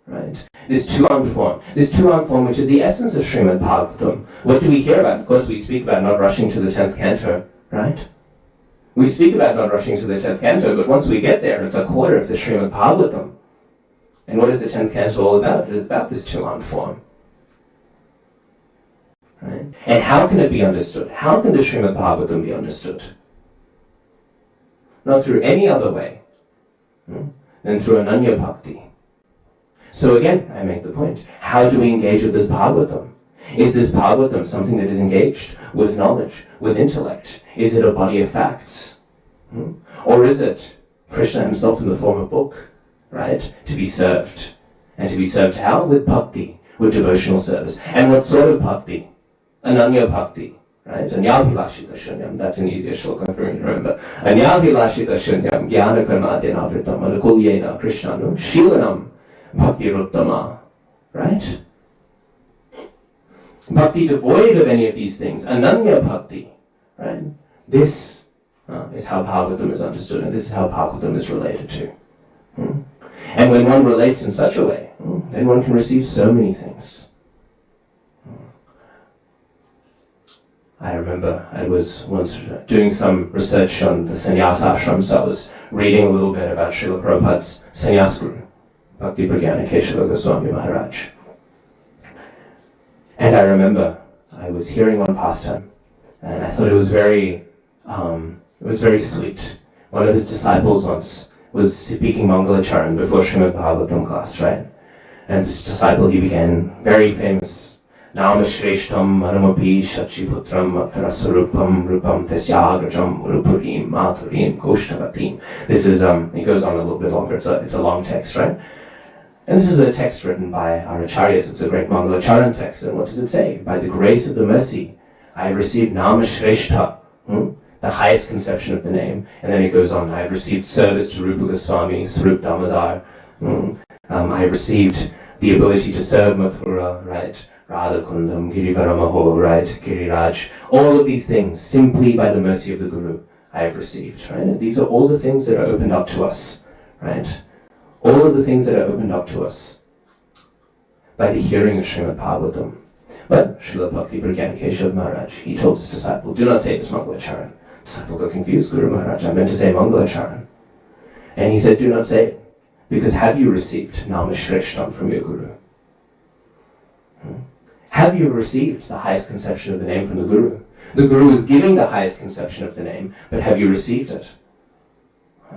Speaker 1: right? This two-armed form which is the essence of Srimad Bhagavatam. What do we hear about? Of course, we speak about not rushing to the 10th canto, right? We speak about not rushing to the 10th canto, but once we get there, it's a quarter of the Srimad Bhagavatam. And what is the 10th canto all about? It is about this two-armed form. Right? And how can it be understood? How can the Srimad Bhagavatam be understood? Not through any other way than through Ananya Bhakti. So again, I make the point. How do we engage with this Bhagavatam? Is this Bhagavatam something that is engaged with knowledge, with intellect? Is it a body of facts? Or is it Krishna himself in the form of book, right? To be served. And to be served how? With bhakti, with devotional service. And what sort of bhakti? Ananya bhakti, right? Anyabhilashita shunyam. That's an easier shloka for me to remember. Anyabhilashita shunyam jnana karma adyanavritam anukulyena krishnanu shilanam bhaktiruttama. Right? Bhakti devoid of any of these things. Ananya bhakti. Right? This is how Bhagavatam is understood, and this is how Bhagavatam is related to. And when one relates in such a way, then one can receive so many things. I remember I was once doing some research on the sannyasa ashram, so I was reading a little bit about Srila Prabhupada's sannyas guru, Bhakti Pragyana Keshava Goswami Maharaj. And I remember I was hearing one pastime, and I thought it was very sweet. One of his disciples once was speaking Mangalacharan before Srimad Bhagavatam class, right? And this disciple, he began very famous, Nama Shreshtam Manamapi Shachiputram Atarasarupam Rupam Tesyagrajam Urupurim Maturim Koshtavatim. This is, it goes on a little bit longer, it's a long text, right? And this is a text written by our acharyas. It's a great Mangalacharan text. And what does it say? By the grace of the mercy, I have received Nama Shreshta, the highest conception of the name. And then it goes on, I have received service to Rupa Goswami, Swarup Damodar. I have received the ability to serve Mathura, right? Radha Kundam, Girivaramaho, right? Giriraj. All of these things, simply by the mercy of the Guru, I have received, right? And these are all the things that are opened up to us, right? All of the things that are opened up to us by the hearing of Srimad Bhagavatam. But Srila Bhakti Pragyana Keshava Maharaj, he told his disciple, do not say this Mangalacharan. Disciple got confused, Guru Maharaj, I meant to say Mangalacharan. And he said, do not say it, because have you received Nama Shreshtam from your Guru? Have you received the highest conception of the name from the Guru? The Guru is giving the highest conception of the name, but have you received it?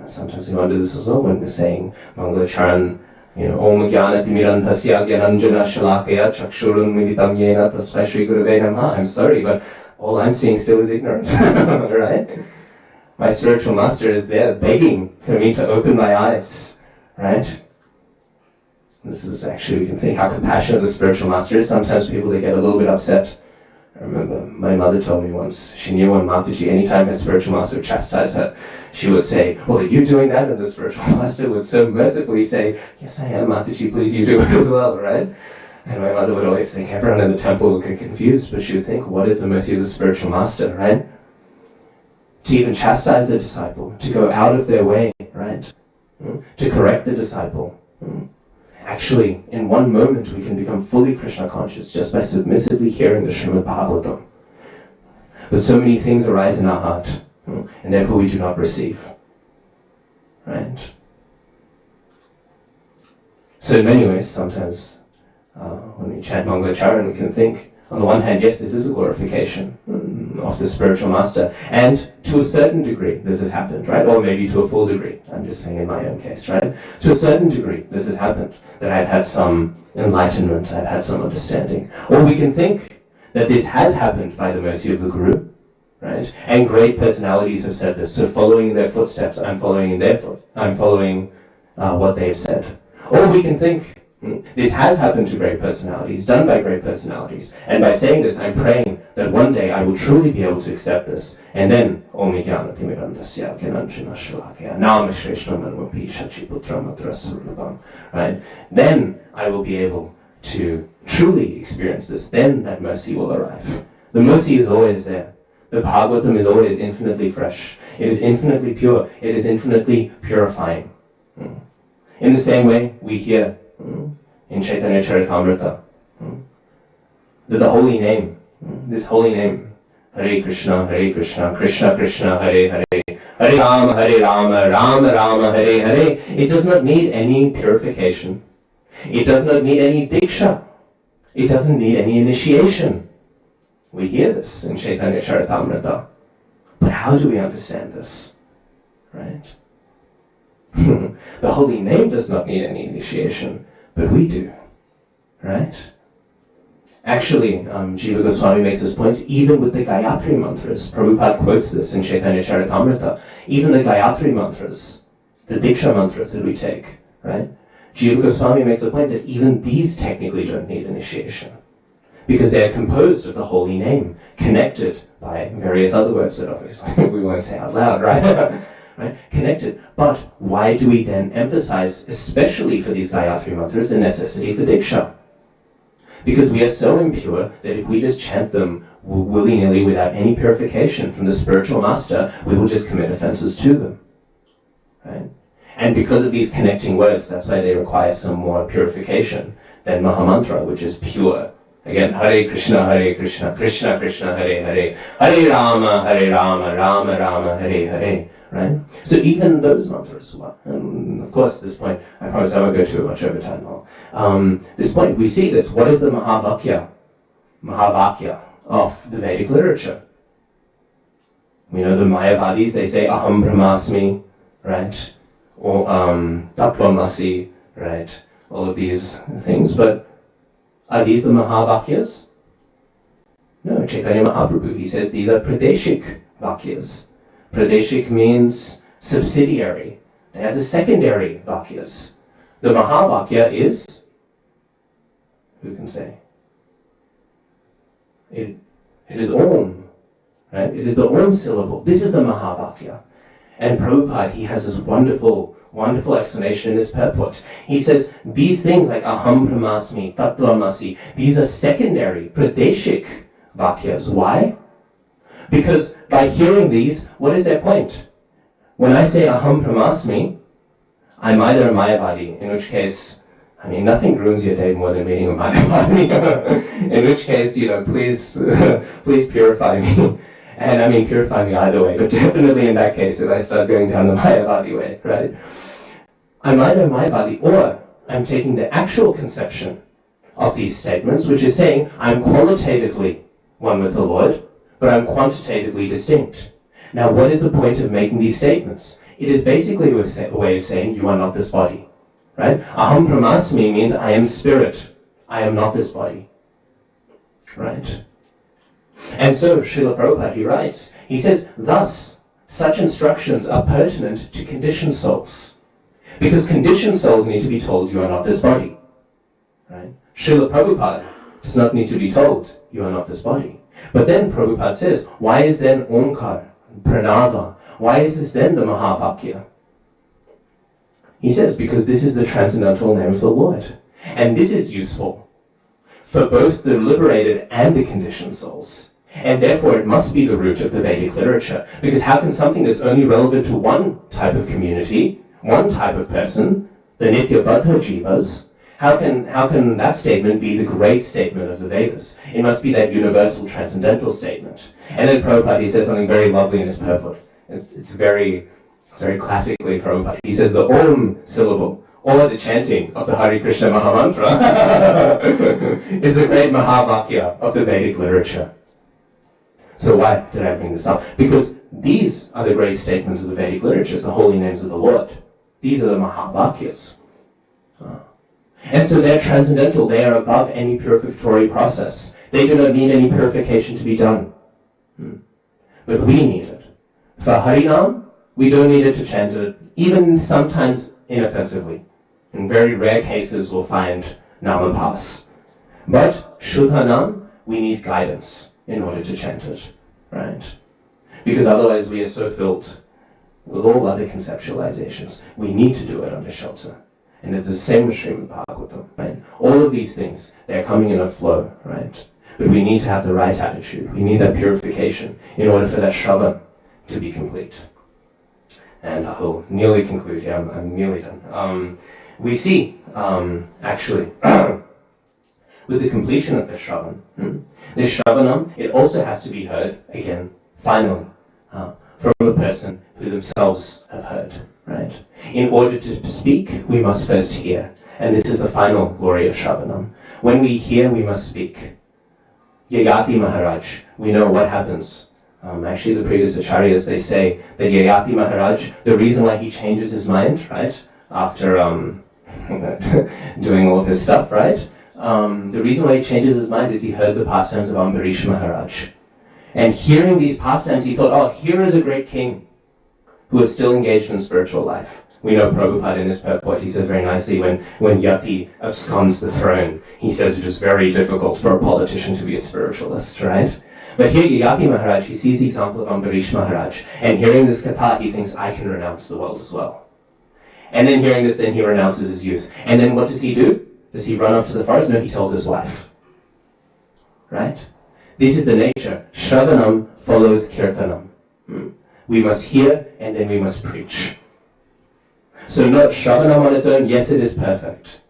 Speaker 1: Sometimes we wonder this as well when we're saying Mangalacharan, Om Jnana Timirandhasya Gyananjana Shalakaya Chakshurun Militam Yena Tasmai Shri Gurave Namaha. I'm sorry, but all I'm seeing still is ignorance, right? My spiritual master is there begging for me to open my eyes, right? This is actually, we can think how compassionate the spiritual master is. Sometimes people, they get a little bit upset. I remember my mother told me once, she knew when Mataji, anytime her spiritual master would chastise her, she would say, well, are you doing that? And the spiritual master would so mercifully say, yes, I am, Mataji, please you do it as well, right? And my mother would always think everyone in the temple would get confused, but she would think, what is the mercy of the spiritual master, right? To even chastise the disciple, to go out of their way, right? To correct the disciple. Actually, in one moment, we can become fully Krishna conscious just by submissively hearing the Srimad Bhagavatam. But so many things arise in our heart, and therefore we do not receive. Right? So in many ways, sometimes when we chant Mangalacharan, we can think, on the one hand, yes, this is a glorification of the spiritual master, and to a certain degree this has happened, right? Or maybe to a full degree. I'm just saying in my own case, right? To a certain degree this has happened, that I've had some enlightenment, I've had some understanding. Or we can think that this has happened by the mercy of the Guru, right? And great personalities have said this, so following in their footsteps, I'm following what they've said. Or we can think, this has happened to great personalities, done by great personalities, and by saying this, I'm praying that one day I will truly be able to accept this, and then Om Jnana Timirandhasya Gyananjana Shalakaya Nama Shreshtam Manvapi Shachiputram Atrasarubam. Right? Then I will be able to truly experience this. Then that mercy will arrive. The mercy is always there. The Bhagavatam is always infinitely fresh. It is infinitely pure. It is infinitely purifying. In the same way, we hear in Chaitanya Charitamrita that the holy name, this holy name, Hare Krishna, Krishna Krishna, Hare Hare, Hare Rama, Rama Rama, Hare Hare. It does not need any purification. It does not need any diksha. It doesn't need any initiation. We hear this in Chaitanya Charitamrita. But how do we understand this? Right? The holy name does not need any initiation, but we do. Right? Actually, Jiva Goswami makes this point, even with the Gayatri mantras. Prabhupada quotes this in Chaitanya Charitamrita. Even the Gayatri mantras, the Diksha mantras that we take, right? Jiva Goswami makes the point that even these technically don't need initiation, because they are composed of the holy name, connected by various other words that obviously we won't say out loud, right? Right? Connected. But why do we then emphasize, especially for these Gayatri mantras, the necessity for Diksha? Because we are so impure that if we just chant them willy-nilly without any purification from the spiritual master, we will just commit offenses to them. Right? And because of these connecting words, that's why they require some more purification than Mahamantra, which is pure. Again, Hare Krishna, Krishna Krishna, Hare Hare, Hare Rama, Rama Rama, Hare Hare. Right? So even those mantras, and of course this point, I promise I won't go too much over time now. This point, we see this. What is the Mahavakya of the Vedic literature? We know the Mayavadis, they say Aham Brahmasmi, right? Or Tattvamasi, right? All of these things, but are these the Mahavakyas? No, Chaitanya Mahaprabhu, he says these are Pradeshik Vakyas. Pradeshik means subsidiary. They are the secondary Vakyas. The Mahavakya is, who can say? It is Om, right? It is the Om syllable. This is the Mahavakya. And Prabhupada, he has this wonderful explanation in his purport. He says, these things like Aham Brahmasmi, Tattvamasi, these are secondary, Pradeshik Vakyas. Why? Because by hearing these, what is their point? When I say Aham Brahmasmi, I'm either a Mayavadi, in which case, I mean, nothing ruins your day more than meeting a Mayavadi. In which case, please purify me. And I mean, purify me either way, but definitely in that case, if I start going down the Mayavadi way, right? I'm either a Mayavadi, or I'm taking the actual conception of these statements, which is saying, I'm qualitatively one with the Lord, but I'm quantitatively distinct. Now, what is the point of making these statements? It is basically a way of saying, you are not this body. right? Aham brahmasmi means I am spirit. I am not this body, right? And so Srila Prabhupada, he writes, he says, thus, such instructions are pertinent to conditioned souls. Because conditioned souls need to be told you are not this body, right? Srila Prabhupada does not need to be told you are not this body. But then Prabhupada says, why is then Omkar, Pranava, why is this then the Mahavakya? He says, because this is the transcendental name of the Lord. And this is useful for both the liberated and the conditioned souls. And therefore it must be the root of the Vedic literature. Because how can something that's only relevant to one type of community, one type of person, the Nitya Baddha Jivas, how can that statement be the great statement of the Vedas? It must be that universal transcendental statement. And then Prabhupada, he says something very lovely in his purport. It's very classically Prabhupada. He says the Om syllable, or the chanting of the Hare Krishna Mahamantra, is the great Mahavakya of the Vedic literature. So why did I bring this up? Because these are the great statements of the Vedic literature, the holy names of the Lord. These are the Mahavakyas. And so they're transcendental, they are above any purificatory process. They do not need any purification to be done. But we need it. For Harinam, we don't need it to chant it, even sometimes inoffensively. In very rare cases, we'll find Namapas. But Shuddhanam, we need guidance in order to chant it, right? Because otherwise we are so filled with all other conceptualizations. We need to do it under shelter. And it's the same with Srimad Bhagavatam, right? All of these things, they're coming in a flow, right? But we need to have the right attitude. We need that purification in order for that Shravan to be complete. And I will nearly conclude here. I'm nearly done. We see, actually, with the completion of the Shravan, this Shravanam, it also has to be heard, again, finally, from a person who themselves have heard, right? In order to speak, we must first hear. And this is the final glory of Shravanam. When we hear, we must speak. Yayati Maharaj, we know what happens. Actually, the previous acharyas, they say that Yayati Maharaj, the reason why he changes his mind, right, after doing all this stuff, right, the reason why he changes his mind is he heard the pastimes of Ambarish Maharaj. And hearing these pastimes, he thought, oh, here is a great king who is still engaged in spiritual life. We know Prabhupada in his purport, he says very nicely, when Yati absconds the throne, he says it is very difficult for a politician to be a spiritualist, right? But here, Yati Maharaj, he sees the example of Ambarish Maharaj, and hearing this katha, he thinks, I can renounce the world as well. And then hearing this, then he renounces his youth. And then what does he do? Does he run off to the forest? No, he tells his wife. Right? This is the nature. Shravanam follows kirtanam. We must hear, and then we must preach. So not Shravanam on its own, yes, it is perfect.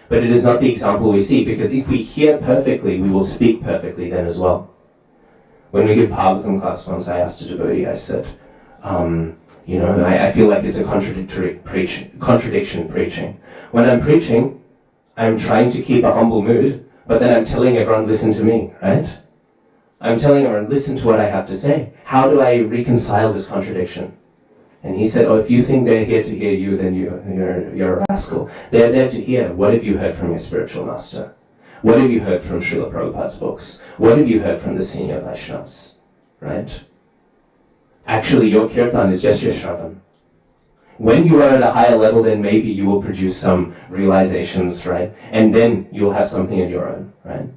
Speaker 1: But it is not the example we see, because if we hear perfectly, we will speak perfectly then as well. When we give Bhagavatam class once, I asked a devotee, I said, I feel like it's a contradiction preaching. When I'm preaching, I'm trying to keep a humble mood, but then I'm telling everyone, listen to me, right? I'm telling everyone, listen to what I have to say. How do I reconcile this contradiction? And he said, if you think they're here to hear you, then you're a rascal. They're there to hear, what have you heard from your spiritual master? What have you heard from Srila Prabhupada's books? What have you heard from the senior Vaishnavas? Right? Actually, your kirtan is just your shravan. When you are at a higher level, then maybe you will produce some realizations, right? And then you'll have something of your own, right?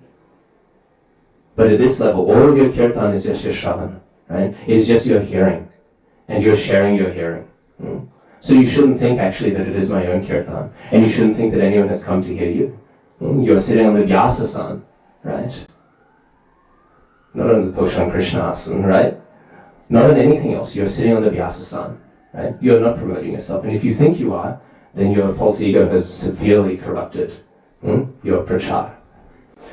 Speaker 1: But at this level, all of your kirtan is just your shravan, right? It is just your hearing. And you're sharing your hearing. So you shouldn't think actually that it is my own kirtan. And you shouldn't think that anyone has come to hear you. You're sitting on the Vyasasan, right? Not on the Toshan Krishna Asan, right? Not on anything else. You're sitting on the Vyasasan, right? You're not promoting yourself. And if you think you are, then your false ego has severely corrupted your prachar.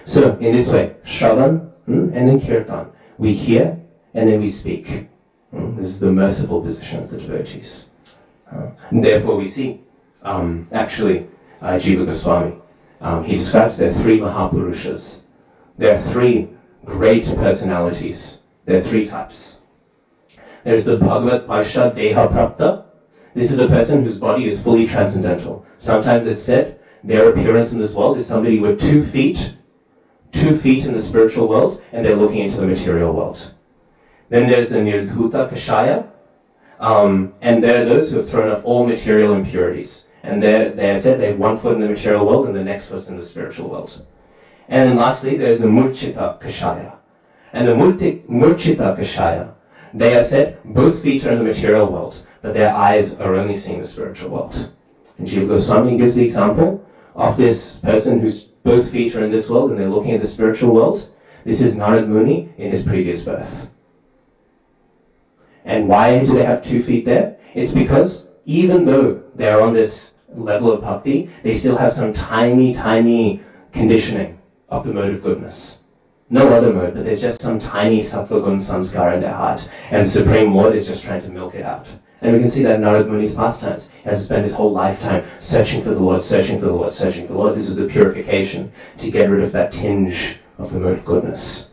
Speaker 1: So in this way, Shravan and then Kirtan. We hear and then we speak. This is the merciful position of the devotees. And therefore we see, Jiva Goswami, he describes there are three Mahapurushas. There are three great personalities. There are three types. There's the Bhagavat Parsha Deha Prapta. This is a person whose body is fully transcendental. Sometimes it's said their appearance in this world is somebody with 2 feet in the spiritual world, and they're looking into the material world. Then there's the Nirdhuta Kashaya, and there are those who have thrown off all material impurities. And they're said they have 1 foot in the material world and the next foot's in the spiritual world. And then lastly, there's the Murchita Kashaya. And the Murchita Kashaya, they are said both feet are in the material world, but their eyes are only seeing the spiritual world. And Jiva Goswami gives the example of this person whose both feet are in this world and they're looking at the spiritual world. This is Narad Muni in his previous birth. And why do they have 2 feet there? It's because even though they're on this level of bhakti, they still have some tiny, tiny conditioning of the mode of goodness. No other mode, but there's just some tiny sattva gun sanskar in their heart. And the Supreme Lord is just trying to milk it out. And we can see that in Narad Muni's pastimes. He has to spend his whole lifetime searching for the Lord, searching for the Lord, searching for the Lord. This is the purification to get rid of that tinge of the mode of goodness.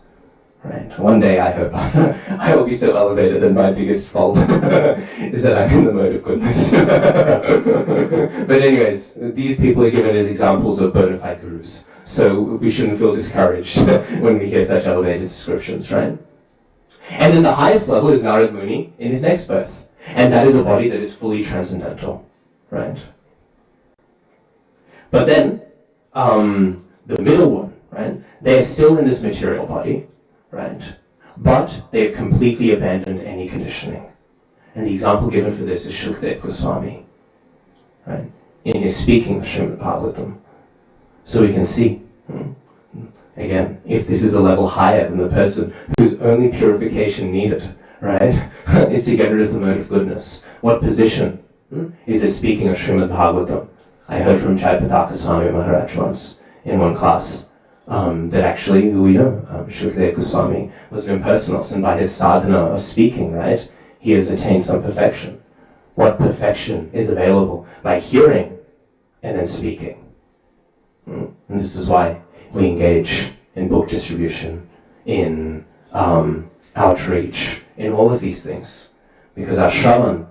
Speaker 1: Right. One day I hope I will be so elevated that my biggest fault is that I'm in the mode of goodness. But anyways, these people are given as examples of bona fide gurus. So we shouldn't feel discouraged when we hear such elevated descriptions, right? And then the highest level is Narad Muni in his next birth. And that is a body that is fully transcendental, right? But then, the middle one, right? They are still in this material body, right? But they've completely abandoned any conditioning. And the example given for this is Shukdev Goswami, right? In his speaking of Srimad Bhagavatam. So we can see, again, if this is a level higher than the person whose only purification needed, right, is to get rid of the mode of goodness. What position is this speaking of Srimad Bhagavatam? I heard from Jayapataka Swami Maharaj once in one class that actually, we know, Shukdev Goswami was an impersonal, and by his sadhana of speaking, right, he has attained some perfection. What perfection is available? By hearing and then speaking. And this is why we engage in book distribution, in outreach, in all of these things, because our Shravan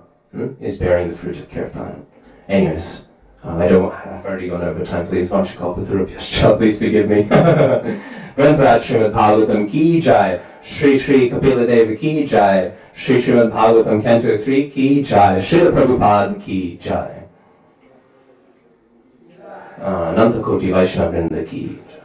Speaker 1: is bearing the fruit of Kirtan. Anyways, I've already gone over time, please. Vanchakalpatarubhyascha, please forgive me. Grantaraj Srimad Bhagavatam ki jai, Shri Shri Kapila Deva ki jai, Shri Srimad Bhagavatam Canto 3 ki jai, Srila Prabhupada ki jai. Ananta Koti Vaishnava Vrinda ki jai.